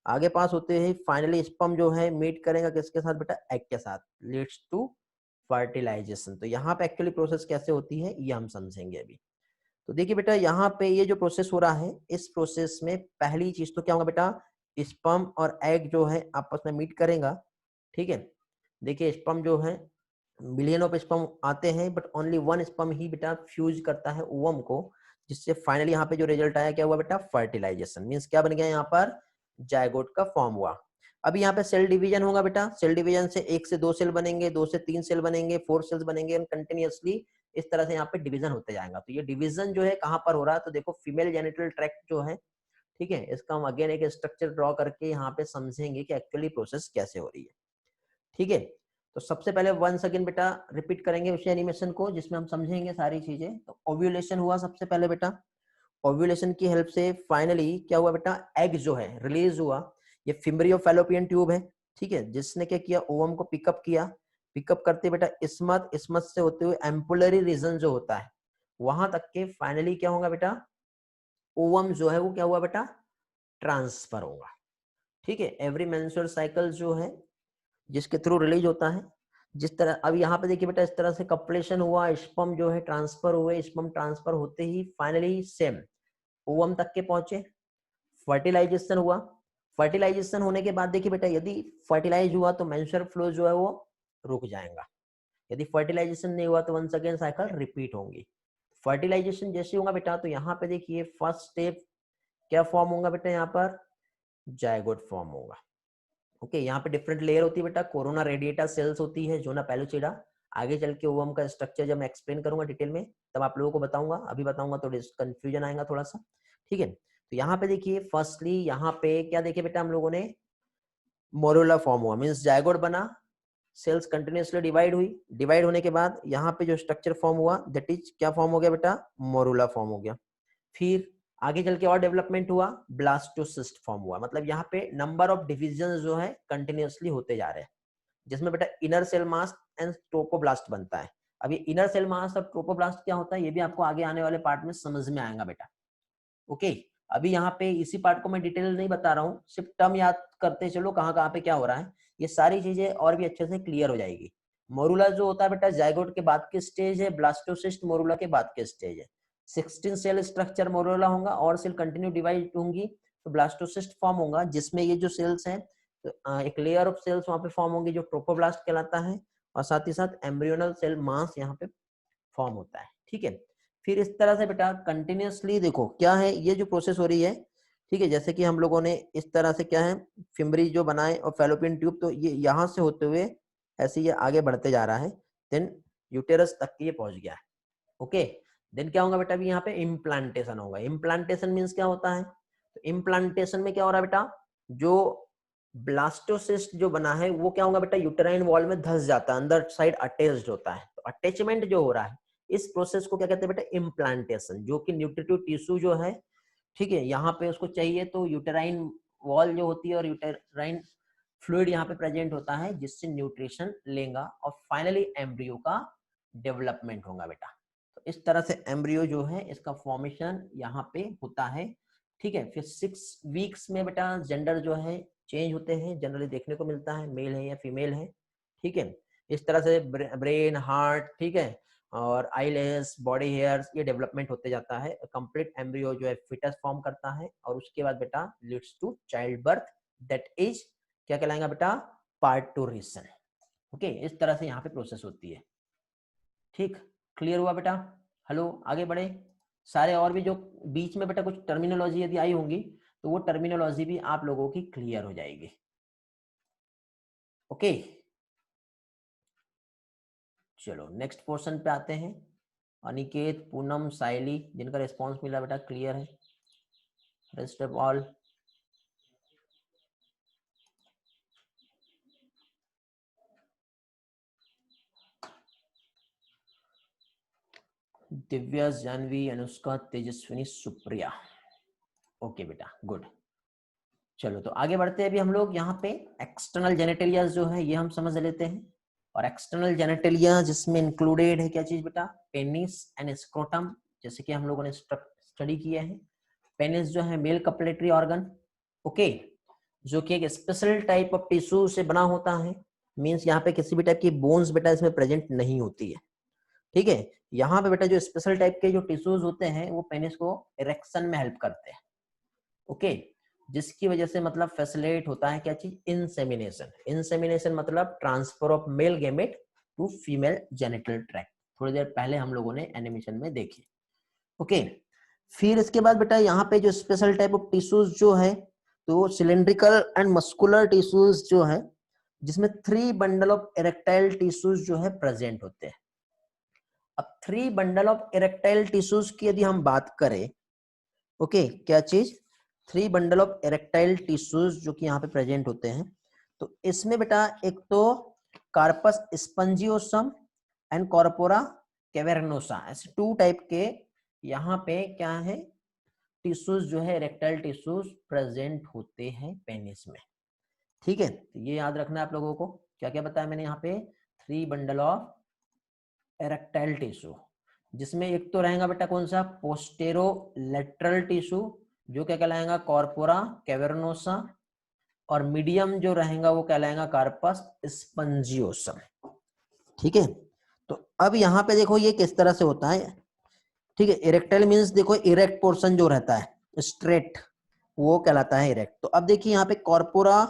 आगे पास होते ही फाइनली स्पर्म जो है मीट करेगा किसके साथ बेटा, एग के साथ, लीड्स टू फर्टिलाइजेशन। तो यहाँ पे एक्चुअली प्रोसेस कैसे होती है ये हम समझेंगे अभी। तो देखिए बेटा यहाँ पे ये जो प्रोसेस हो रहा है, इस प्रोसेस में पहली चीज तो क्या होगा बेटा, स्पर्म और एग जो है आपस में मीट करेगा। ठीक है, देखिए स्पर्म जो है, मिलियन ऑफ स्पर्म आते हैं बट ओनली वन स्पर्म ही बेटा फ्यूज करता है ओवम को, जिससे फाइनली यहाँ पे जो रिजल्ट आया क्या हुआ बेटा, फर्टिलाइजेशन, मींस क्या बन गया यहाँ पर, जायगोट का फॉर्म हुआ। अभी यहाँ पे सेल डिवीजन होगा बेटा, सेल डिवीजन से 1 से 2 सेल बनेंगे, 2 से 3 सेल बनेंगे, 4 सेल्स बनेंगे, एंड कंटिन्यूअसली इस तरह से यहाँ पे डिवीजन होते जाएगा। तो ये डिवीजन जो है कहाँ पर हो रहा है, तो देखो फीमेल जेनिटल ट्रैक्ट जो है, ठीक है, इसका हम अगेन एक स्ट्रक्चर ड्रॉ करके यहाँ पे समझेंगे कि एक्चुअली प्रोसेस कैसे हो रही है। ठीक है, तो सबसे पहले वंस अगेन बेटा रिपीट करेंगे उसी एनिमेशन को जिसमें हम समझेंगे सारी चीजें। तो ओव्यूलेशन हुआ सबसे पहले बेटा, ओव्यूलेशन की हेल्प से फाइनली क्या हुआ बेटा, एग जो है रिलीज हुआ, ये फिम्ब्रियो फैलोपियन ट्यूब है। ठीक है, जिसने क्या किया, ओवम को पिकअप किया, पिकअप करते बेटा इस्मत, इस्मत से होते हुए एम्पुलरी रीजन जो होता है वहां तक के फाइनली क्या होगा बेटा, ओवम जो है वो क्या हुआ बेटा, ट्रांसफर होगा। ठीक है, एवरी मेंस्ट्रुअल साइकिल जो है जिसके थ्रू रिलीज होता है, जिस तरह अब यहाँ पे देखिए बेटा इस तरह से कपलेशन हुआ, स्पर्म जो है ट्रांसफर हुए, स्पर्म ट्रांसफर होते ही फाइनली सेम ओवम तक के पहुंचे, फर्टिलाइजेशन हुआ। फर्टिलाइजेशन होने के बाद देखिए बेटा यदि फर्टिलाइज हुआ तो मेंस्ट्रुअल फ्लो जो है वो रुक जाएगा, यदि फर्टिलाइजेशन नहीं हुआ तो वंस अगेन साइकिल रिपीट होंगी। फर्टिलाइजेशन जैसे होगा बेटा तो यहाँ पे देखिए फर्स्ट स्टेप क्या फॉर्म होगा बेटा, यहाँ पर जायगोट फॉर्म होगा। ओके, यहाँ पे डिफरेंट लेयर होती है बेटा, कोरोना रेडिएटा सेल्स होती है, जोना पैलुसिडा। आगे चल के ओवम का स्ट्रक्चर जब मैं एक्सप्लेन करूंगा डिटेल में तब आप लोगों को बताऊंगा, अभी बताऊंगा तो कंफ्यूजन आएगा थोड़ा सा, ठीक है। तो यहाँ पे देखिए फर्स्टली यहाँ पे क्या देखिए बेटा हम लोगों ने, मोरुला फॉर्म हुआ, मीन्स जायगोट बना, सेल्स कंटिन्यूसली डिवाइड हुई, डिवाइड होने के बाद यहाँ पे जो स्ट्रक्चर फॉर्म हुआ दैट इज क्या फॉर्म हो गया बेटा, मोरुला फॉर्म हो गया। फिर आगे चल के और डेवलपमेंट हुआ, ब्लास्टोसिस्ट फॉर्म हुआ, मतलब यहाँ पे नंबर ऑफ डिविजन जो है कंटिन्यूसली होते जा रहे हैं, जिसमें बेटा inner cell mass and trophoblast बनता है। अभी इनर सेल मास और ट्रोपोब्लास्ट क्या होता है ये भी आपको आगे आने वाले पार्ट में समझ में आएगा बेटा। ओके, अभी यहाँ पे इसी पार्ट को मैं डिटेल नहीं बता रहा हूँ, सिर्फ टर्म याद करते चलो कहाँ कहाँ पे क्या हो रहा है, ये सारी चीजें और भी अच्छे से क्लियर हो जाएगी। मोरुला जो होता है बेटा जायगोट के बाद के स्टेज है, ब्लास्टोसिस्ट मोरुला के बाद के स्टेज है। 16 सेल स्ट्रक्चर मोरुला होगा और सेल कंटिन्यू डिवाइड होंगी तो ब्लास्टोसिस्ट फॉर्म होगा, जिसमें ये जो सेल्स हैं एक लेयर ऑफ सेल्स वहां पे फॉर्म होंगे जो ट्रोपोब्लास्ट कहलाता है, और साथ ही साथ एम्ब्रियोनल सेल मास यहाँ पे फॉर्म होता है, ठीक है। फिर इस तरह से बेटा कंटिन्यूसली देखो क्या है ये जो प्रोसेस हो रही है, ठीक है, जैसे कि हम लोगों ने इस तरह से क्या है फिम्बरी जो बनाए और फैलोपियन ट्यूब, तो ये यहाँ से होते हुए ऐसे ये आगे बढ़ते जा रहा है, देन यूटेरस तक ये पहुंच गया है। ओके, देन क्या होगा बेटा, अभी यहाँ पे इम्प्लांटेशन होगा। इम्प्लांटेशन मीन्स क्या होता है, तो इम्प्लांटेशन में क्या हो रहा है बेटा, जो ब्लास्टोसिस्ट जो बना है वो क्या होगा बेटा, यूटेराइन वॉल में धस जाता है, अंदर साइड अटैच्ड होता है, तो अटैचमेंट जो हो रहा है इस प्रोसेस को क्या कहते हैं बेटा, इम्प्लांटेशन, जो कि न्यूट्रिटिव टिश्यू जो है, ठीक है, यहाँ पे उसको चाहिए तो यूटेराइन वॉल जो होती है और यूटेराइन फ्लूइड यहाँ पे प्रेजेंट होता है जिससे न्यूट्रिशन लेगा और फाइनली एम्ब्रियो का डेवलपमेंट होगा बेटा। तो इस तरह से एम्ब्रियो जो है इसका फॉर्मेशन यहाँ पे होता है, ठीक है। फिर 6 वीक्स में बेटा जेंडर जो है चेंज होते हैं, जनरली देखने को मिलता है मेल है या फीमेल है, ठीक है। इस तरह से ब्रेन, हार्ट, ठीक है, और आईलेस, बॉडी हेयर्स, ये डेवलपमेंट होते जाता है, कंप्लीट एम्ब्रियो जो है फिटस फॉर्म करता है और उसके बाद बेटा leads to child birth, that is क्या कहलाएगा बेटा, पार्टूरेशन। ओके, इस तरह से यहाँ पे प्रोसेस होती है, ठीक, क्लियर हुआ बेटा। हेलो, आगे बढ़े। सारे और भी जो बीच में बेटा कुछ टर्मिनोलॉजी यदि आई होंगी तो वो टर्मिनोलॉजी भी आप लोगों की क्लियर हो जाएगी। ओके, चलो नेक्स्ट पोर्शन पे आते हैं। अनिकेत, पूनम, साइली, जिनका रिस्पांस मिला बेटा क्लियर है, rest of all Divya, Janvi, Anushka, Tejaswini, Supriya. Okay बेटा, गुड। चलो तो आगे बढ़ते हैं। अभी हम लोग यहाँ पे एक्सटर्नल जेनेटेलिया जो है ये हम समझ लेते हैं, और एक्सटर्नल जेनेटेलिया जिसमें इंक्लूडेड है क्या चीज बेटा, पेनिस एंड स्क्रोटम, जैसे कि हम लोगों ने स्टडी किया है। पेनिस जो है मेल कपलेटरी ऑर्गन, ओके, जो कि एक स्पेशल टाइप ऑफ टिश्यू से बना होता है, मींस यहाँ पे किसी भी टाइप की बोन्स बेटा इसमें प्रेजेंट नहीं होती है, ठीक है। यहाँ पे बेटा जो स्पेशल टाइप के जो टिश्यूज होते हैं वो पेनिस को इरेक्शन में हेल्प करते हैं, ओके, जिसकी वजह से मतलब फैसिलिटेट होता है क्या चीज, इंसेमिनेशन। इंसेमिनेशन मतलब transfer of male gamete to female genital tract, थोड़ी देर पहले हम लोगों ने एनिमेशन में देखे, ओके। फिर इसके बाद बेटा यहाँ पे जो स्पेशल टाइप ऑफ टिश्यूज जो है, तो सिलेंड्रिकल एंड मस्कुलर टिश्यूज जो है, जिसमें 3 बंडल ऑफ इरेक्टाइल टिश्यूज जो है प्रेजेंट होते हैं। अब 3 बंडल ऑफ इरेक्टाइल टिश्यूज की यदि हम बात करें, ओके, क्या चीज, 3 बंडल ऑफ इरेक्टाइल टिश्यूज जो कि यहाँ पे प्रेजेंट होते हैं, तो इसमें बेटा एक तो corpus spongiosum and corpora cavernosa, ऐसे 2 टाइप के यहाँ पे क्या है टिश्यूज जो है इरेक्टाइल टिश्यूज प्रेजेंट होते हैं पेनिस में, ठीक है। तो ये याद रखना है आप लोगों को, क्या क्या बताया मैंने यहाँ पे, 3 बंडल ऑफ इरेक्टाइल टिश्यू, जिसमें एक तो रहेगा बेटा कौन सा, पोस्टेरो लेटरल टिश्यू जो क्या कहलाएगा, कॉर्पोरा कैवर्नोसा, और मीडियम जो रहेगा वो कहलाएगा कार्पस स्पंजियोसम, ठीक है। तो अब यहाँ पे देखो ये किस तरह से होता है, ठीक है। इरेक्टाइल मींस देखो इरेक्ट पोर्शन जो रहता है स्ट्रेट, वो कहलाता है इरेक्ट। तो अब देखिए यहाँ पे कॉर्पोरा,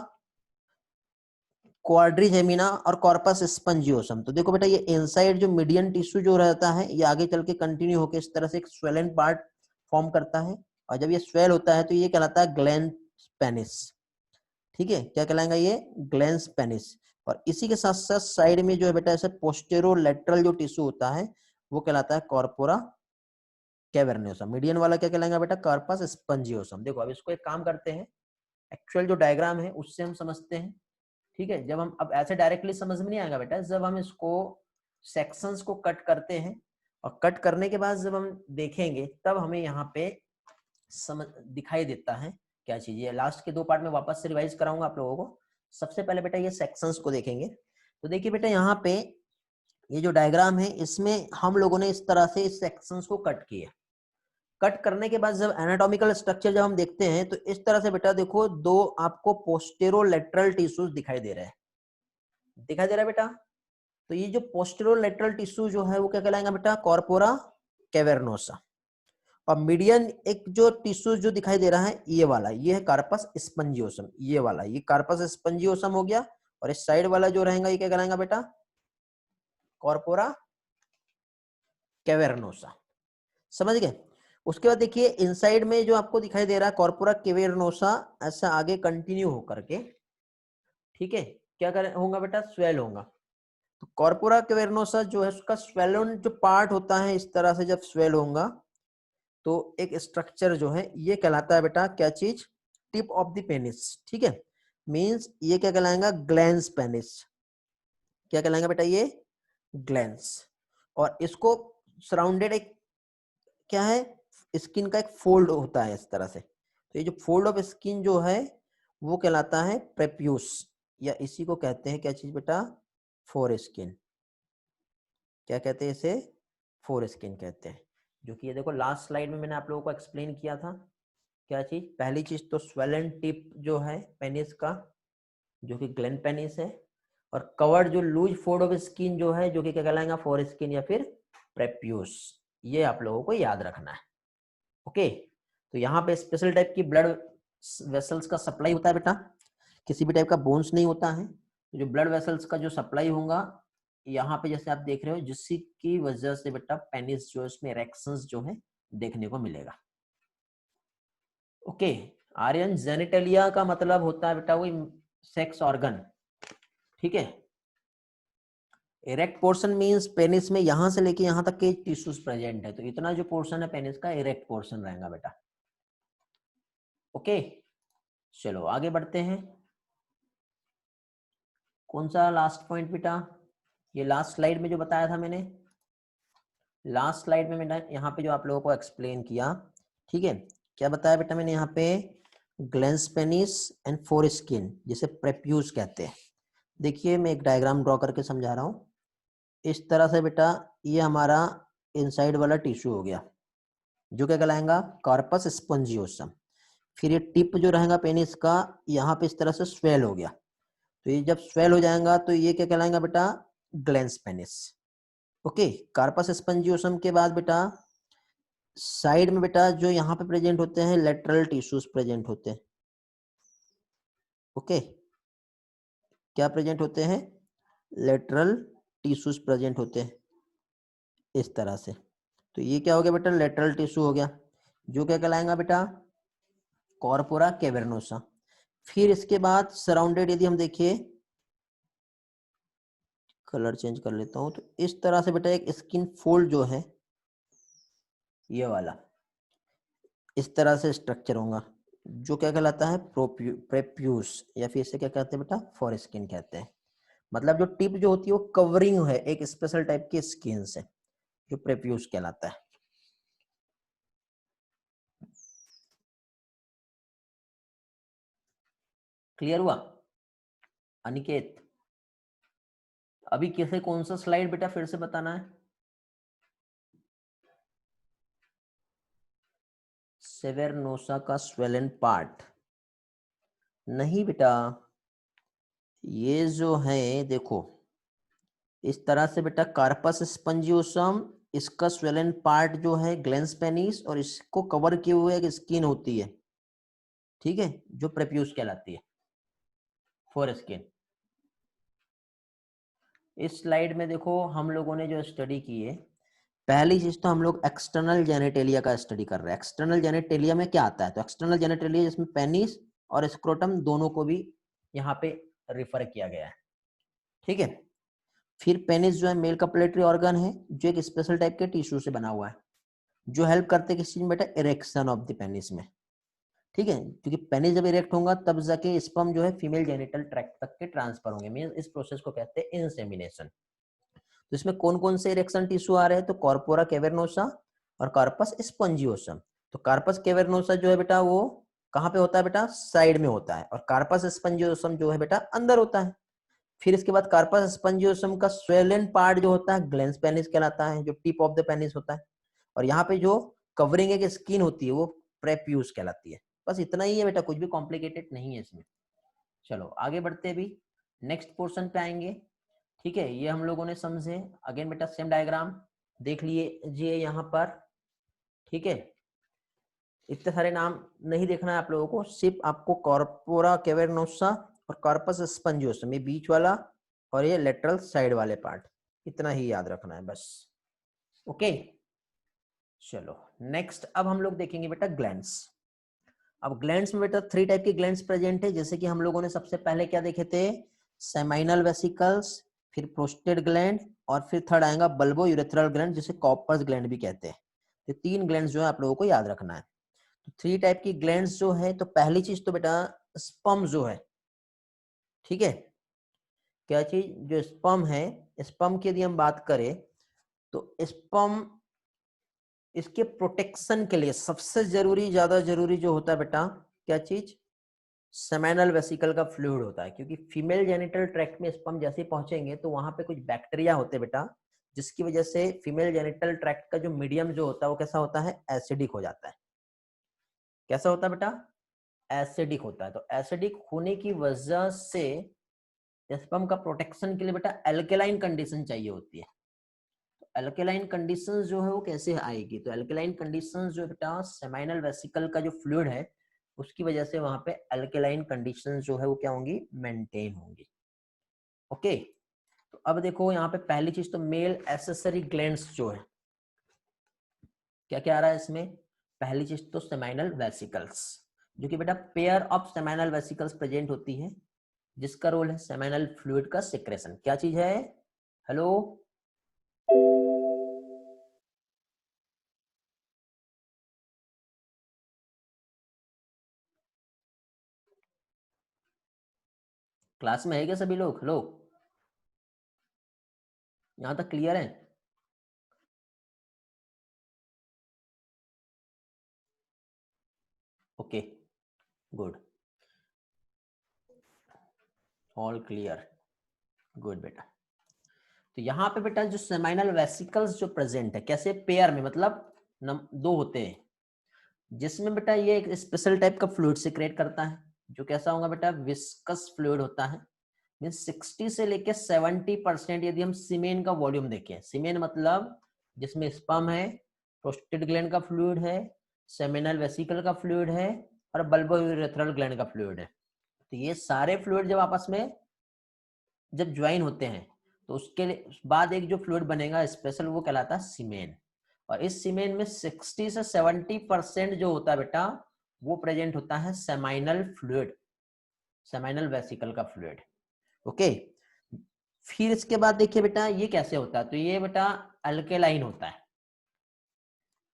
क्वाड्रिजेमिना और कॉर्पस स्पंजियोसम, तो देखो बेटा ये इनसाइड जो मीडियन टिश्यू जो रहता है ये आगे चल के कंटिन्यू होकर इस तरह से एक स्वेलन पार्ट फॉर्म करता है, और जब ये स्वेल होता है तो ये कहलाता है ग्लैंड पेनिस, ठीक है, क्या कहलाएगा ये, ग्लैंस पेनिस। और इसी के साथ साथ साइड में जो है बेटा ऐसे पोस्टेरोलैटरल जो टिश्यू होता है वो कहलाता है कॉर्पोरा कैवर्नोसम। मीडियन वाला क्या कहलाएगा बेटा, कार्पस स्पंजियोसम। देखो अब इसको एक काम करते हैं, एक्चुअल जो डायग्राम है उससे हम समझते हैं। ठीक है, जब हम अब ऐसे डायरेक्टली समझ में नहीं आएगा बेटा, जब हम इसको सेक्शंस को कट करते हैं और कट करने के बाद जब हम देखेंगे तब हमें यहाँ पे समझ दिखाई देता है क्या चीज है। लास्ट के 2 पार्ट में वापस से रिवाइज कराऊंगा आप लोगों को। सबसे पहले बेटा ये सेक्शंस को देखेंगे। तो देखिए बेटा यहाँ पे ये जो डायग्राम है इसमें हम लोगों ने इस तरह से इस सेक्शंस को कट किया। कट करने के बाद जब एनाटॉमिकल स्ट्रक्चर जब हम देखते हैं तो इस तरह से बेटा देखो 2 आपको पोस्टेरोलैटरल टिश्यूज दिखाई दे रहे हैं, दिखाई दे रहा है बेटा। तो ये जो पोस्टेरोलैटरल टिश्यू जो है वो क्या कहलाएगा बेटा, कॉर्पोरा कैवर्नोसा। और मीडियन एक जो टिश्यू जो दिखाई दे रहा है ये वाला, ये है कार्पस स्पंजियोसम। ये वाला ये कार्पस स्पंजियोसम हो गया। और इस साइड वाला जो रहेगा ये क्या कहलाएगा बेटा, कॉर्पोरा कैवर्नोसा। समझ गए। उसके बाद देखिए इनसाइड में जो आपको दिखाई दे रहा है कॉर्पोरा कैवर्नोसा, ऐसा आगे कंटिन्यू होकर के, ठीक है, क्या कर होगा बेटा, स्वेल होगा। तो कॉर्पोरा कैवर्नोसा जो है उसका स्वेलन जो पार्ट होता है इस तरह से जब स्वेल होगा तो एक स्ट्रक्चर जो है ये कहलाता है बेटा क्या चीज, टिप ऑफ द पेनिस। ठीक है, मींस ये क्या कहलाएगा, ग्लैंस पेनिस। क्या कहलाएगा बेटा, ये ग्लैंस। और इसको सराउंडेड एक क्या है, स्किन का एक फोल्ड होता है इस तरह से। तो ये जो फोल्ड ऑफ स्किन जो है वो कहलाता है प्रेप्यूस, या इसी को कहते हैं क्या चीज बेटा, फोर स्किन। क्या कहते हैं इसे, फोर स्किन कहते हैं। जो कि ये देखो लास्ट स्लाइड में मैंने आप लोगों को एक्सप्लेन किया था। क्या चीज, पहली चीज तो स्वेलन टिप जो है पेनिस का, जो कि ग्लैंड पेनिस है। और कवर्ड जो लूज फोल्ड ऑफ स्किन जो है, जो कि क्या कहलाएगा, फोर स्किन या फिर प्रेप्यूस। ये आप लोगों को याद रखना है। ओके, तो यहाँ पे स्पेशल टाइप की ब्लड वेसल्स का सप्लाई होता है बेटा, किसी भी टाइप का बोन्स नहीं होता है। तो जो ब्लड वेसल्स का जो सप्लाई होगा यहाँ पे जैसे आप देख रहे हो, जिसकी की वजह से बेटा पेनिस जो इसमें इरेक्शंस जो है देखने को मिलेगा। ओके, आर्यन जेनिटलिया का मतलब होता है बेटा वही सेक्स ऑर्गन। ठीक है, इरेक्ट पोर्शन मींस पेनिस में यहां से लेके यहां तक के टिश्यूज प्रेजेंट है, तो इतना जो पोर्शन है पेनिस का इरेक्ट पोर्शन रहेगा बेटा। ओके, चलो आगे बढ़ते हैं। कौन सा लास्ट पॉइंट बेटा, ये लास्ट स्लाइड में जो बताया था मैंने, लास्ट स्लाइड में मैंने यहाँ पे जो आप लोगों को एक्सप्लेन किया। ठीक है, क्या बताया बेटा मैंने यहाँ पे, glans penis and foreskin जिसे प्रेप्यूस कहते हैं। देखिए मैं एक डायग्राम ड्रॉ करके समझा रहा हूँ। इस तरह से बेटा ये हमारा इनसाइड वाला टिश्यू हो गया जो क्या कहलाएगा, कार्पस स्पंजियोसम। फिर ये टिप जो रहेगा पेनिस का यहाँ पे इस तरह से स्वेल हो गया। तो ये जब स्वेल हो जाएगा तो ये क्या कहलाएगा बेटा, glans penis. Okay, corpus spongiosum के बाद बेटा साइड में बेटा जो यहाँ पे प्रेजेंट होते हैं लेटरल टिश्यूज प्रेजेंट होते हैं। ओके, क्या प्रेजेंट होते हैं, लेटरल टिश्यूज प्रेजेंट होते हैं इस तरह से। तो ये क्या हो गया बेटा, लेटरल टिश्यू हो गया जो क्या कहलाएगा बेटा, कॉर्पोरा कैवर्नोसा। फिर इसके बाद सराउंडेड यदि हम देखिए, कलर चेंज कर लेता हूं, तो इस तरह से बेटा एक स्किन फोल्ड जो है ये वाला इस तरह से स्ट्रक्चर होगा जो क्या कहलाता है, प्रेप्यूस, या फिर इसे क्या कहते हैं बेटा, फॉर स्किन कहते हैं। मतलब जो टिप जो होती है वो कवरिंग है एक स्पेशल टाइप की स्किन से, जो प्रेप्यूस कहलाता है। क्लियर हुआ अनिकेत? अभी कैसे, कौन सा स्लाइड बेटा फिर से बताना है, सेवेरनोसा का स्वेलन पार्ट? नहीं बेटा, ये जो है देखो इस तरह से बेटा कार्पस स्पंजियोसम, इसका स्वेलन पार्ट जो है ग्लैंस पेनिस, और इसको कवर किए हुए एक स्किन होती है, ठीक है, जो प्रेप्यूस कहलाती है, फोर स्किन। इस स्लाइड में देखो हम लोगों ने जो स्टडी की है, पहली चीज तो हम लोग एक्सटर्नल जेनेटेलिया का स्टडी कर रहे हैं। एक्सटर्नल जेनेटेलिया में क्या आता है, तो एक्सटर्नल जेनेटेलिया जिसमें पेनिस और स्क्रोटम दोनों को भी यहाँ पे रिफर किया गया है। ठीक है, फिर पेनिस जो है मेल कपलेटरी ऑर्गन है, जो एक स्पेशल टाइप के टिश्यू से बना हुआ है, जो हेल्प करते हैं किस चीज में बेटा, इरेक्शन ऑफ द पेनिस में। ठीक है, क्योंकि पेनिस जब इरेक्ट होगा तब जाके स्पर्म जो है फीमेल जेनिटल ट्रैक्ट तक के ट्रांसफर होंगे, मींस इस प्रोसेस को कहते हैं इंसेमिनेशन। तो इसमें कौन कौन से इरेक्शन टिश्यू आ रहे हैं, तो कॉर्पोरा कैवर्नोसा और कार्पस स्पंजियोसम। तो कार्पस कैवर्नोसा जो है बेटा वो कहाँ पे होता है बेटा, साइड में होता है, और कार्पस स्पंजियोसम जो है बेटा अंदर होता है। फिर इसके बाद कार्पस स्पंजियोसम का स्वेलन पार्ट जो होता है ग्लैंस पेनिस कहलाता है, जो टिप ऑफ द पेनिस होता है, और यहाँ पे जो कवरिंग एक स्किन होती है वो प्रेप्यूस कहलाती है। बस इतना ही है बेटा, कुछ भी कॉम्प्लिकेटेड नहीं है इसमें। चलो आगे बढ़ते हैं, अभी नेक्स्ट पोर्शन पे आएंगे। ठीक है, ये हम लोगों ने समझे। अगेन बेटा सेम डायग्राम देख लीजिए यहाँ पर। ठीक है, इतने सारे नाम नहीं देखना है आप लोगों को, सिर्फ आपको कॉर्पोरा कैवर्नोसा और कार्पस स्पंजियोसम, ये बीच वाला और ये लेटरल साइड वाले पार्ट, इतना ही याद रखना है बस। ओके, चलो नेक्स्ट अब हम लोग देखेंगे बेटा ग्लैंड्स। अब ग्लैंड्स में बेटा 3 टाइप के ग्लैंड्स प्रेजेंट है, जैसे कि हम लोगों ने सबसे पहले क्या देखे थे, सेमाइनल वेसिकल्स, फिर प्रोस्टेट ग्लैंड, और फिर थर्ड आएगा बल्बो यूरेथ्रल ग्लैंड, जिसे कॉपर्स ग्लैंड भी कहते हैं। तो 3 ग्लैंड्स जो है आप लोगों को याद रखना है। तो 3 टाइप की ग्लैंड्स जो है, तो पहली चीज तो बेटा स्पर्म जो है, ठीक है, क्या चीज, जो स्पर्म है, स्पर्म की यदि हम बात करें तो स्पर्म इसके प्रोटेक्शन के लिए सबसे जरूरी, ज्यादा जरूरी जो होता है बेटा, क्या चीज, सेमेनल वेसिकल का फ्लूइड होता है। क्योंकि फीमेल जेनिटल ट्रैक्ट में स्पर्म जैसे ही पहुंचेंगे तो वहां पे कुछ बैक्टीरिया होते हैं बेटा, जिसकी वजह से फीमेल जेनिटल ट्रैक्ट का जो मीडियम जो होता है वो कैसा होता है, एसिडिक हो जाता है। कैसा होता है बेटा, एसिडिक होता है। तो एसिडिक होने की वजह से स्पर्म का प्रोटेक्शन के लिए बेटा एल्केलाइन कंडीशन चाहिए होती है। एल्केलाइन कंडीशंस जो है वो कैसे आएगी, तो एल्केलाइन कंडीशंस जो बेटा सेमाइनल वेसिकल का जो फ्लूइड है उसकी वजह से वहां पे एल्केलाइन कंडीशंस जो है वो क्या होंगी, मेंटेन होंगी। ओके, तो अब देखो यहाँ पे पहली चीज तो मेल एसेसरी ग्लैंड्स जो है, क्या क्या आ रहा है इसमें, पहली चीज तो सेमाइनल वेसिकल्स, जो कि बेटा pair of seminal vesicles present होती है, जिसका रोल है सेमाइनल फ्लूइड का सिक्रेशन। क्या चीज है, हेलो, क्लास में है क्या सभी लोग, हेलो, यहां तक क्लियर है। Okay, good, all clear, good बेटा। तो यहाँ पे बेटा जो सेमाइनल वेसिकल्स जो प्रेजेंट है, कैसे पेयर में, मतलब 2 होते हैं, जिसमें बेटा ये एक स्पेशल टाइप का फ्लूइड सिक्रेट करता है, जो कैसा होगा बेटा, विस्कस फ्लूइड होता है। मीन्स 60 से लेके 70% यदि हम सीमेन का वॉल्यूम देखें, सीमेन मतलब जिसमें स्पर्म है, प्रोस्टेट ग्लैंड का फ्लूइड है, सेमिनल वेसिकल का फ्लूइड है, और बल्बोयूरेथ्रल ग्लैंड का फ्लूइड है। तो ये सारे फ्लूइड जब आपस में जब ज्वाइन होते हैं तो उसके बाद एक जो फ्लूइड बनेगा स्पेशल, वो कहलाता है सीमेन। और इस सीमेन में 60 से 70% जो होता है बेटा वो प्रेजेंट होता है सेमाइनल फ्लूइड, सेमाइनल वेसिकल का फ्लूइड। ओके, फिर इसके बाद देखिए बेटा ये कैसे होता है, तो ये बेटा अल्केलाइन होता है।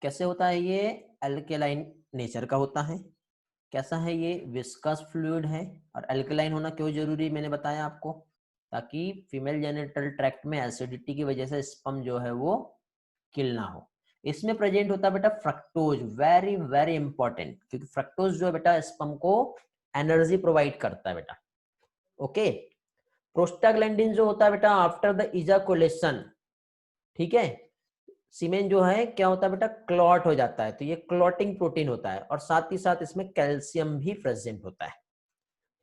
कैसे होता है ये, अल्केलाइन नेचर का होता है। कैसा है ये, विस्कस फ्लूइड है। और अल्कलाइन होना क्यों जरूरी, मैंने बताया आपको, ताकि फीमेल जेनिटल ट्रैक्ट में एसिडिटी की वजह से स्पर्म जो है वो किल ना हो। इसमें प्रेजेंट होता है बेटा फ्रक्टोज, वेरी वेरी इंपॉर्टेंट, क्योंकि फ्रक्टोज जो है बेटा स्पर्म को एनर्जी प्रोवाइड करता है बेटा। ओके, प्रोस्टाग्लैंडिन जो होता है बेटा आफ्टर द इजाकुलेशन, ठीक है, सीमेन जो है क्या होता है बेटा, क्लॉट हो जाता है, तो ये क्लॉटिंग प्रोटीन होता है, और साथ ही साथ इसमें कैल्शियम भी प्रेजेंट होता है।